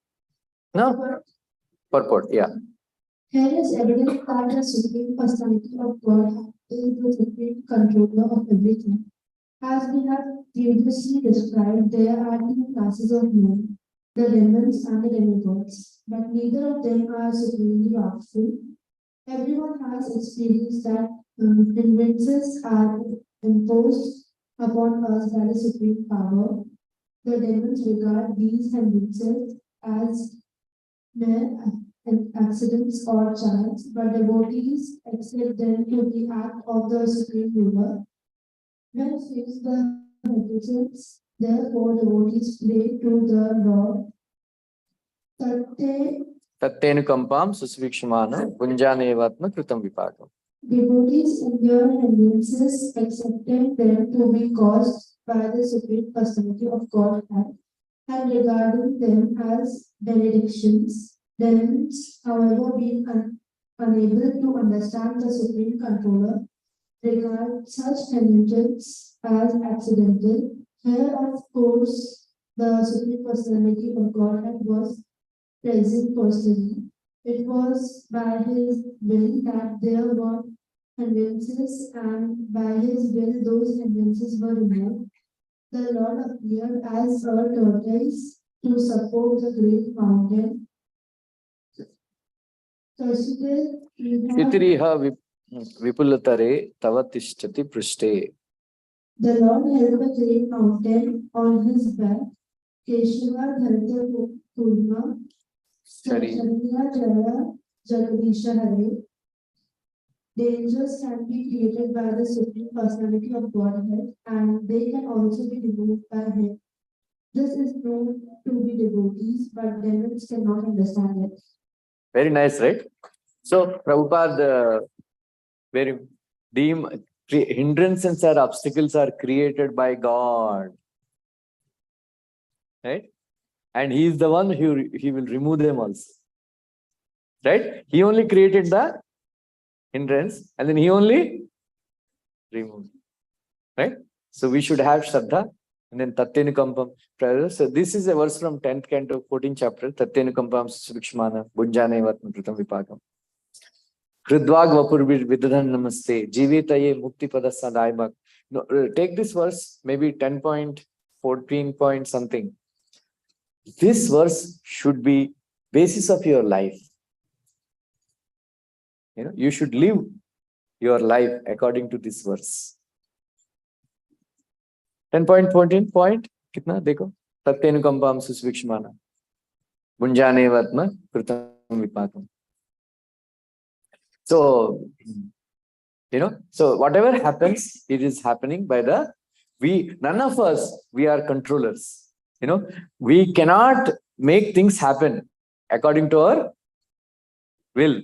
No? Purport, yeah. Here is evidence that the Supreme Personality of God is the supreme controller of everything. As we have previously described, there are two classes of men, the demons and the demigods, but neither of them are supremely powerful. Everyone has experienced that hindrances are imposed upon us by the supreme power. The demons regard these hindrances as mere accidents or chance, but devotees accept them to be act of the supreme ruler. When faced the hindrances, therefore devotees pray to the Lord. Tattenukampam susvikshmana punjanevatma kritam vipakam. Devotees endure hindrances, accepting them to be caused by the Supreme Personality of Godhead and regarding them as benedictions. Demons, however, being unable to understand the Supreme Controller, regard such hindrances as accidental. Here, of course, the Supreme Personality of Godhead was present personally. It was by his will that there were hindrances, and by his will those hindrances were removed. The Lord appeared as a tortoise to support the great mountain. Shitiriha Vipulatare Tavatishchati Prishte. The Lord held the great mountain on his back. Keshava Dharta Kurma Sharira Jaya Jagadisha Hare. Dangers can be created by the Supreme Personality of Godhead, and they can also be removed by him. This is known to be devotees, but demons cannot understand it. Very nice, right? So, Prabhupada, very hindrances or obstacles are created by God, right? And he is the one who he will remove them also, right? He only created the hindrance and then he only removed, right? So we should have Shraddha and then Tatyanukampam. So this is a verse from 10th canto, 14th chapter. Tatyanukampam Suvikshmana Bunjane Vatma Pratam Vipakam. Kridvag Vapur Vidhan Namaste Jivitaye Mukti Pada Sadaibak. No, take this verse, maybe 10.14 point something. This verse should be basis of your life. You know, you should live your life according to this verse. 10.14 point, kitna dekho? Tatyanukampam Susvikshmana. Bunjane Vatma Kritam Vipakam. So, you know, so whatever happens, it is happening by none of us, we are controllers. You know, we cannot make things happen according to our will.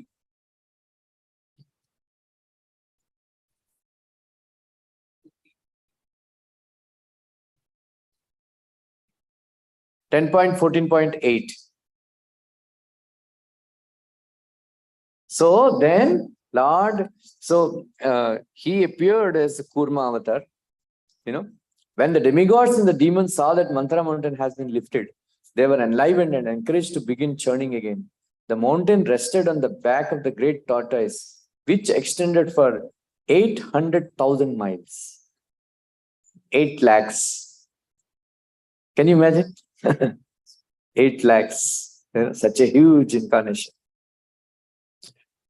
.14.8. So then Lord, he appeared as a Kurma avatar. You know, when the demigods and the demons saw that Manthara mountain has been lifted, they were enlivened and encouraged to begin churning again. The mountain rested on the back of the great tortoise, which extended for 800,000 miles. 8 lakhs. Can you imagine? 8 lakhs. You know, such a huge incarnation.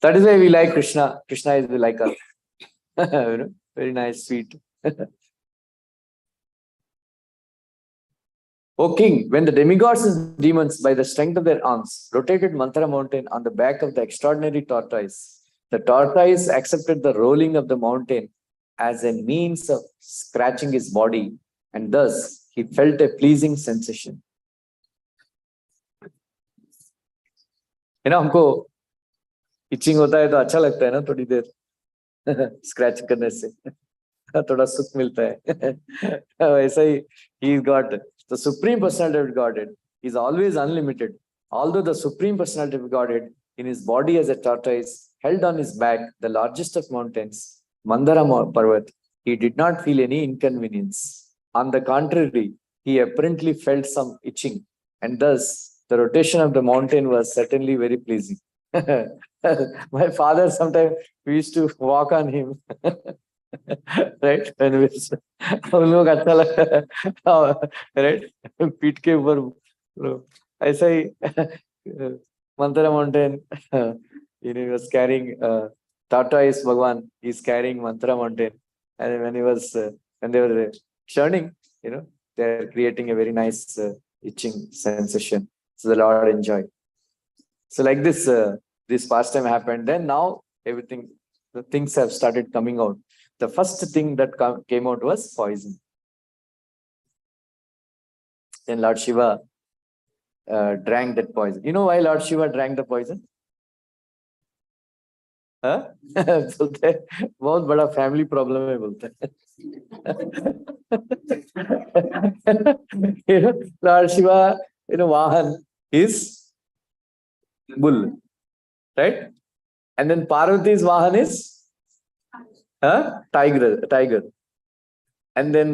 That is why we like Krishna. Krishna is like us. You know, very nice, sweet. O king, when the demigods and demons, by the strength of their arms, rotated Manthara mountain on the back of the extraordinary tortoise, the tortoise accepted the rolling of the mountain as a means of scratching his body, and thus he felt a pleasing sensation. You know, हमको itching होता है तो अच्छा लगता है ना थोड़ी देर scratch करने से थोड़ा सुख मिलता है वैसा ही he got the Supreme Personality of Godhead is always unlimited. Although the Supreme Personality of Godhead in his body as a tortoise held on his back the largest of mountains, Mandara Parvat, he did not feel any inconvenience. On the contrary, he apparently felt some itching, and thus the rotation of the mountain was certainly very pleasing. My father sometimes we used to walk on him. Right? When we हम लोग अच्छा लगता है, right? पीठ के ऊपर ऐसा ही Manthara mountain, you know, he was carrying tortoise Bhagwan, he's carrying Manthara mountain, and when he was when they were churning, you know, they're creating a very nice itching sensation. So the Lord enjoyed. So like this, this pastime happened. Then now everything, the things have started coming out. The first thing that came out was poison. Then Lord Shiva drank that poison. You know why Lord Shiva drank the poison? Huh? बोलते हैं बहुत बड़ा family problem है बोलते हैं. Lord Shiva, you know, Vahan is bull, right? And then Parvati's Vahan is tiger. And then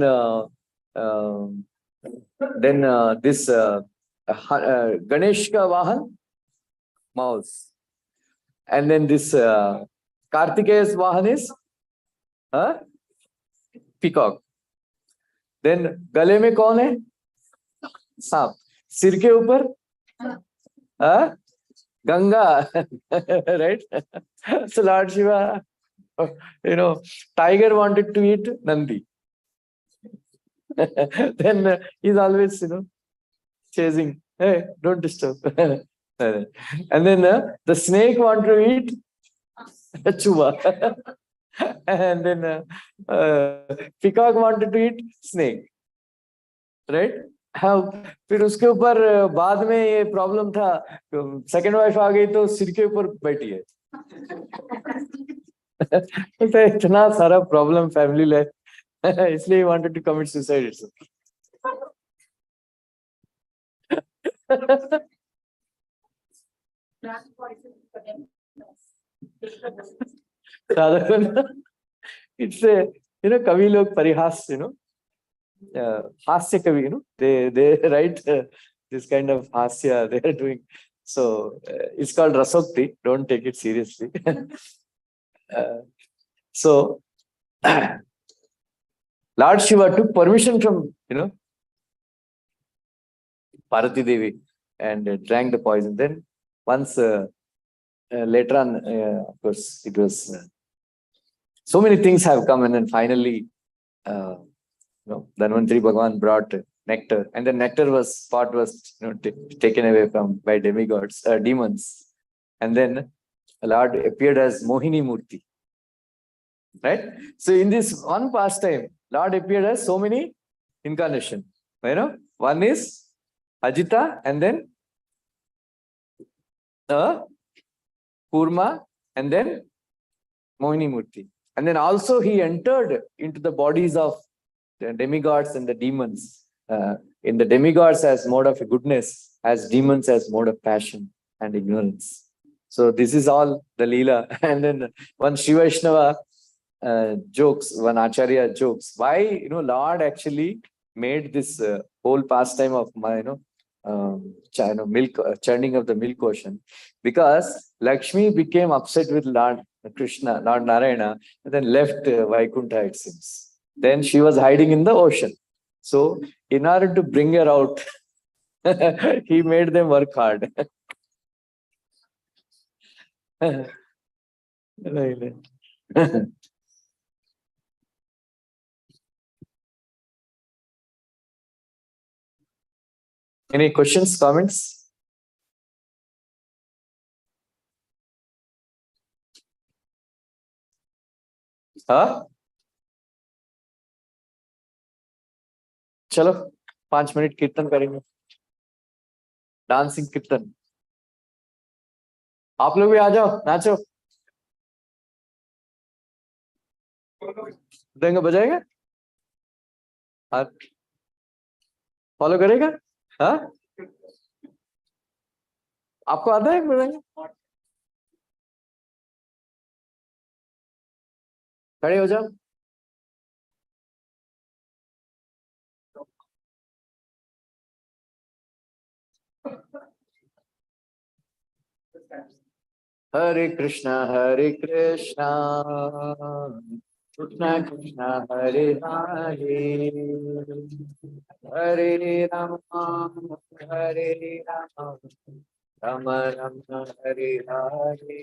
Then this Ganesh ka Vahan, mouse. And then this Kartikeya's Vahan is peacock. Then गले में कौन है? सांप. सिर के ऊपर Ganga, right? So Lord Shiva, tiger wanted to eat Nandi. Then he's always, chasing. Hey, don't disturb. And then the snake wanted to eat Chuba. And then peacock wanted to eat snake. Right? हाँ, फिर उसके ऊपर बाद में ये problem था, second wife आ गई तो सिर के ऊपर बैठी है. तो इतना सारा प्रॉब्लम फैमिली लाइफ, इसलिए wanted to commit suicide it's. It's कवि लोग परिहास, हास्य kavi, they write this kind of hasya they are doing. So it's called rasokti. Don't take it seriously. So Lord Shiva took permission from Parvati Devi and drank the poison. Then once later on, of course, it was so many things have come, and then finally. Dhanvantari Bhagavan brought nectar, and the nectar was taken away by demigods, demons, and then Lord appeared as Mohini Murti. Right? So in this one pastime, Lord appeared as so many incarnations. One is Ajita, and then Kurma, and then Mohini Murti. And then also he entered into the bodies of the demigods and the demons. In the demigods as mode of goodness, as demons as mode of passion and ignorance. So this is all the Leela. And then one Shiva Vaishnava jokes, one Acharya jokes, why Lord actually made this whole pastime of milk, churning of the milk ocean, because Lakshmi became upset with Lord Krishna, Lord Narayana, and then left Vaikuntha, it seems. Then she was hiding in the ocean. So in order to bring her out, he made them work hard. Any questions, comments? चलो 5 minute कीर्तन करेंगे, dancing कीर्तन. आप लोग भी आ जाओ, नाचो. देंगे, बजाएगा, follow करेगा. आपको आता है बजाएंगे? खड़े हो जाओ. Hare Krishna, Krishna Krishna, Hare Hare, Hare Rama, Hare Rama, Rama Rama, Hare Hare.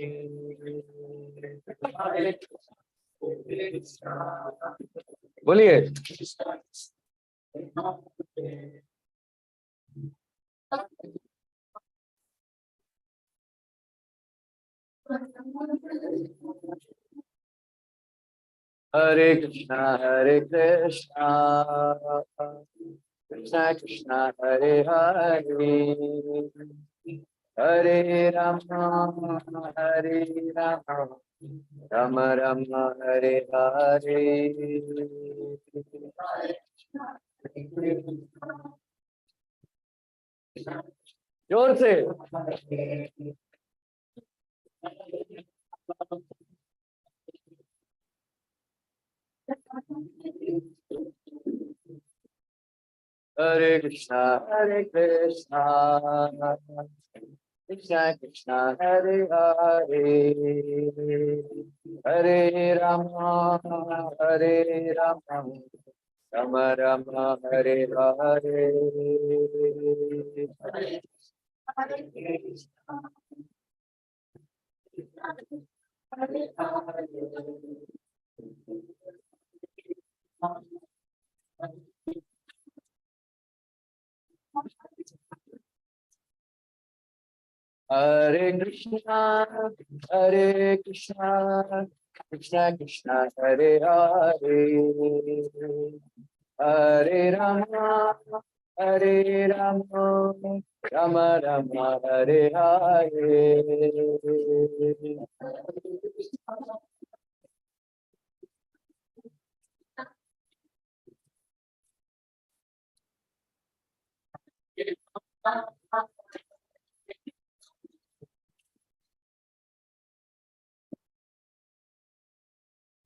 बोलिए. Hare Krishna, Krishna Krishna, Hare Hare, Hare Rama, Hare Rama, Rama Rama, Hare Hare. जोर से. Hare Krishna, Hare Krishna, Krishna Krishna, Hare Hare, Hare Rama, Hare Rama, Rama Rama, Hare Hare. Hare Krishna, Hare Krishna, Krishna Krishna, Hare Hare, Hare Rama, Hare Rama, Rama Rama, Hare Hare.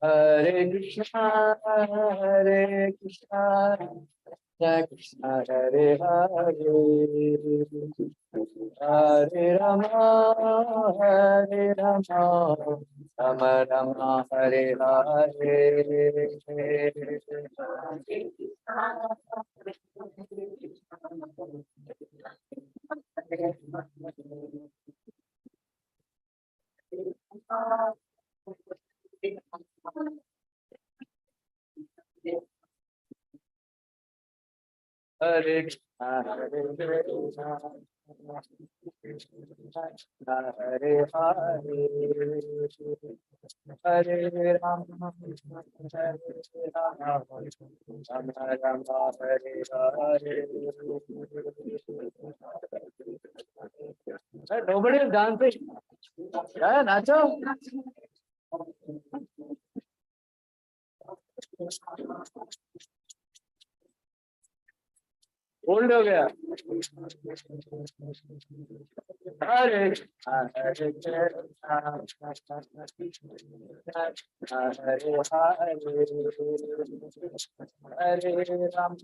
Hare Krishna, Hare Krishna, Krishna Krishna, Hare Hare, Hare Rama, Hare Rama, Rama Rama, Hare Hare. Hare Krishna, Hare Krishna, Krishna Hare Hare, Hare Rama, Hare Rama, Rama Rama, Hare Hare. Hey, nobody is dancing. Yeah, Nacho. Old हो गया Hare Hare Hare Hare Ram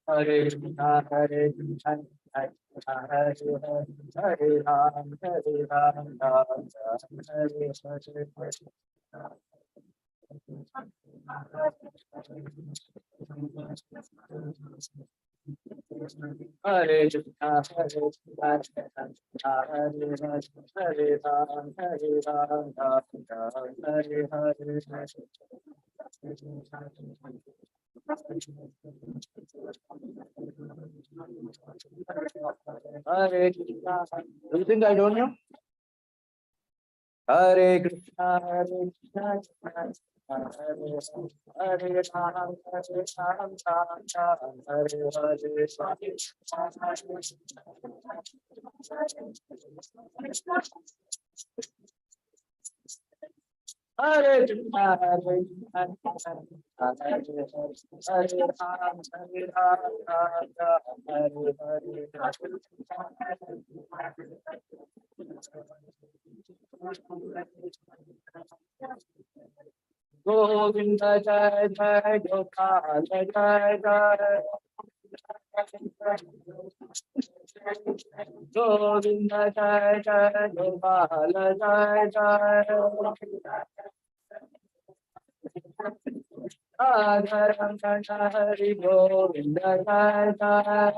Hare Krishna, Hare Krishna, Hare Hare Ram, Hare Ram, Ram Hare Hare Krishna, Hare Krishna, Hare Ram, Hare Ram, Ram Hare Hare. Hare Krishna. Do you think I don't know? Hare Krishna, Hare Krishna, Hare Hare Ram, Hare Ram, Hare Hare Krishna, Hare Krishna, Hare Ram, Hare Govinda Jai Jai Gopal Jai Jai Govinda Jai Jai Gopal Jai Jai Adharam Hari Govinda Jai Jai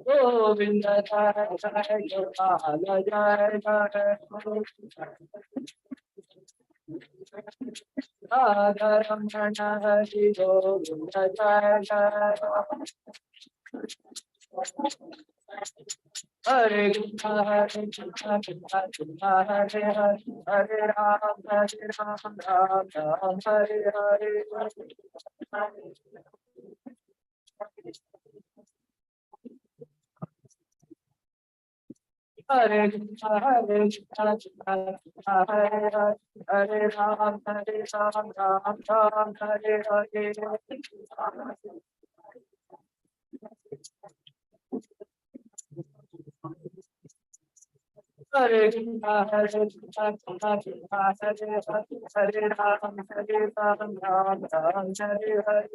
Govinda Jai Jai Gopal Jai Jai Adharam Hari Govinda Jai Jai Hare Krishna, Hare Krishna, Krishna Krishna, Hare Hare, Hare Ram, Ram Hare Hare. Hare Krishna, Hare Krishna, Krishna Krishna, Hare Hare, Hare Ram, Hare Ram, Ram Ram, Hare Hare. Hare Krishna, Hare Krishna, Krishna Krishna, Hare Hare, Hare Ram, Hare Ram, Ram Ram, Hare Hare.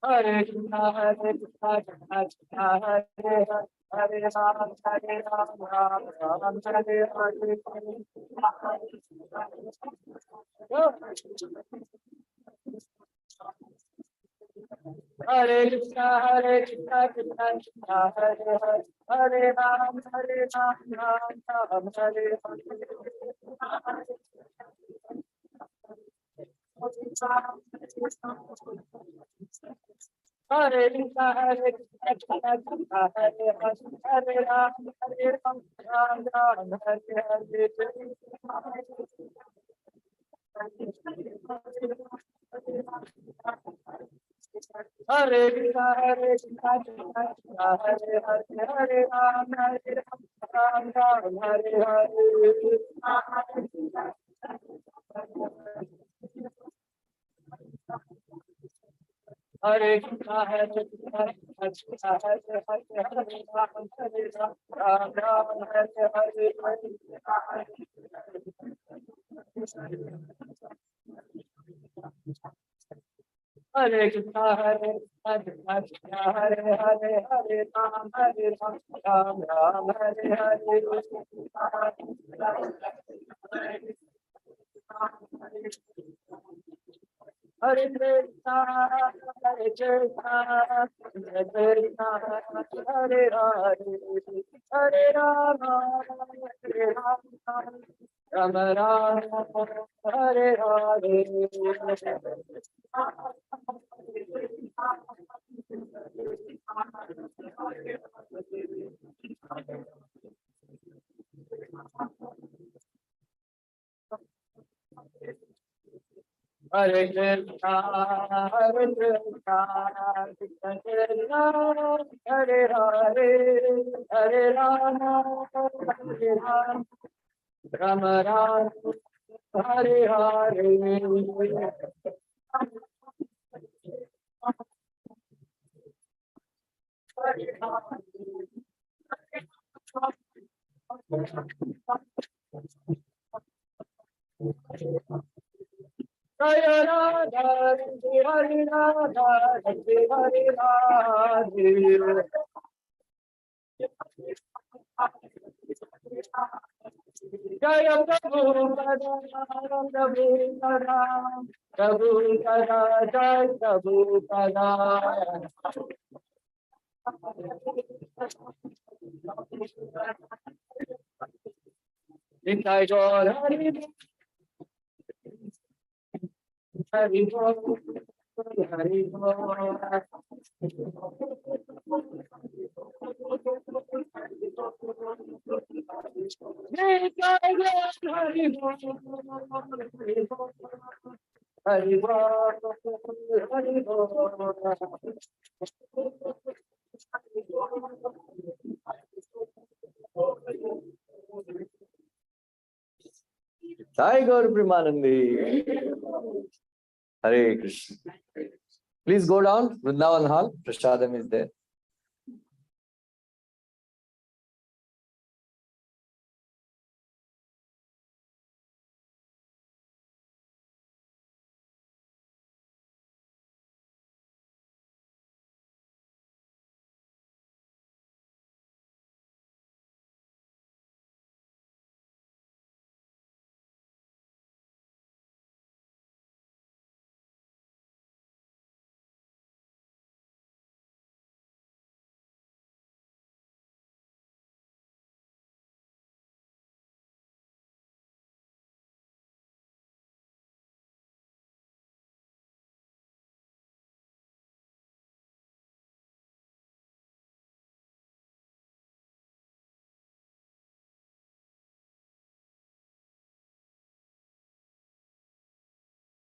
Hare Krishna, Hare Krishna, Krishna Krishna, Hare Hare, Hare Ram, Hare Ram, Ram Ram, Hare Hare. Hare Krishna, Hare Krishna, Krishna Krishna, Hare Hare, Hare Ram, Hare Ram, Ram Ram, Hare Hare. Hare Krishna, Hare Krishna, Krishna Krishna, Hare Hare, Hare Ram, Hare Ram, Ram Ram, Hare Hare. Hare Krishna, Hare Krishna, Krishna Krishna, Hare Hare, Hare Ram, Hare Ram, Ram Ram, Hare Hare. Hare Krishna, Hare Krishna, Krishna Krishna, Hare Hare, Hare Ram, Hare Ram, Ram Ram, Hare Hare. Hare Krishna, Hare Krishna, Krishna Krishna, Hare Hare, Hare Ram, Hare Ram, Ram Ram, Hare Hare. Hare Krishna, Hare Krishna, Krishna Krishna, Hare Hare, Hare Rama, Hare Rama, Rama Rama, Hare Hare. Hare Krishna, Hare Krishna, Krishna Krishna, Hare Hare, Hare Rama, Hare Rama, Rama Rama, Hare Hare. Jaya Radha, Hare Radha, Hare Radhe. Jaya Prabhu Pada, Prabhu Pada, Prabhu Pada, Jai Prabhu Pada. Nitai Gaur Hari Hari Bol, Hari Bol. Nitai Gaur Hari Bol, Hari Bol, Hari Bol. Jai Gaur Premanandi. Hare Krishna. Please go down, Vrindavan Hall. Prashadam is there.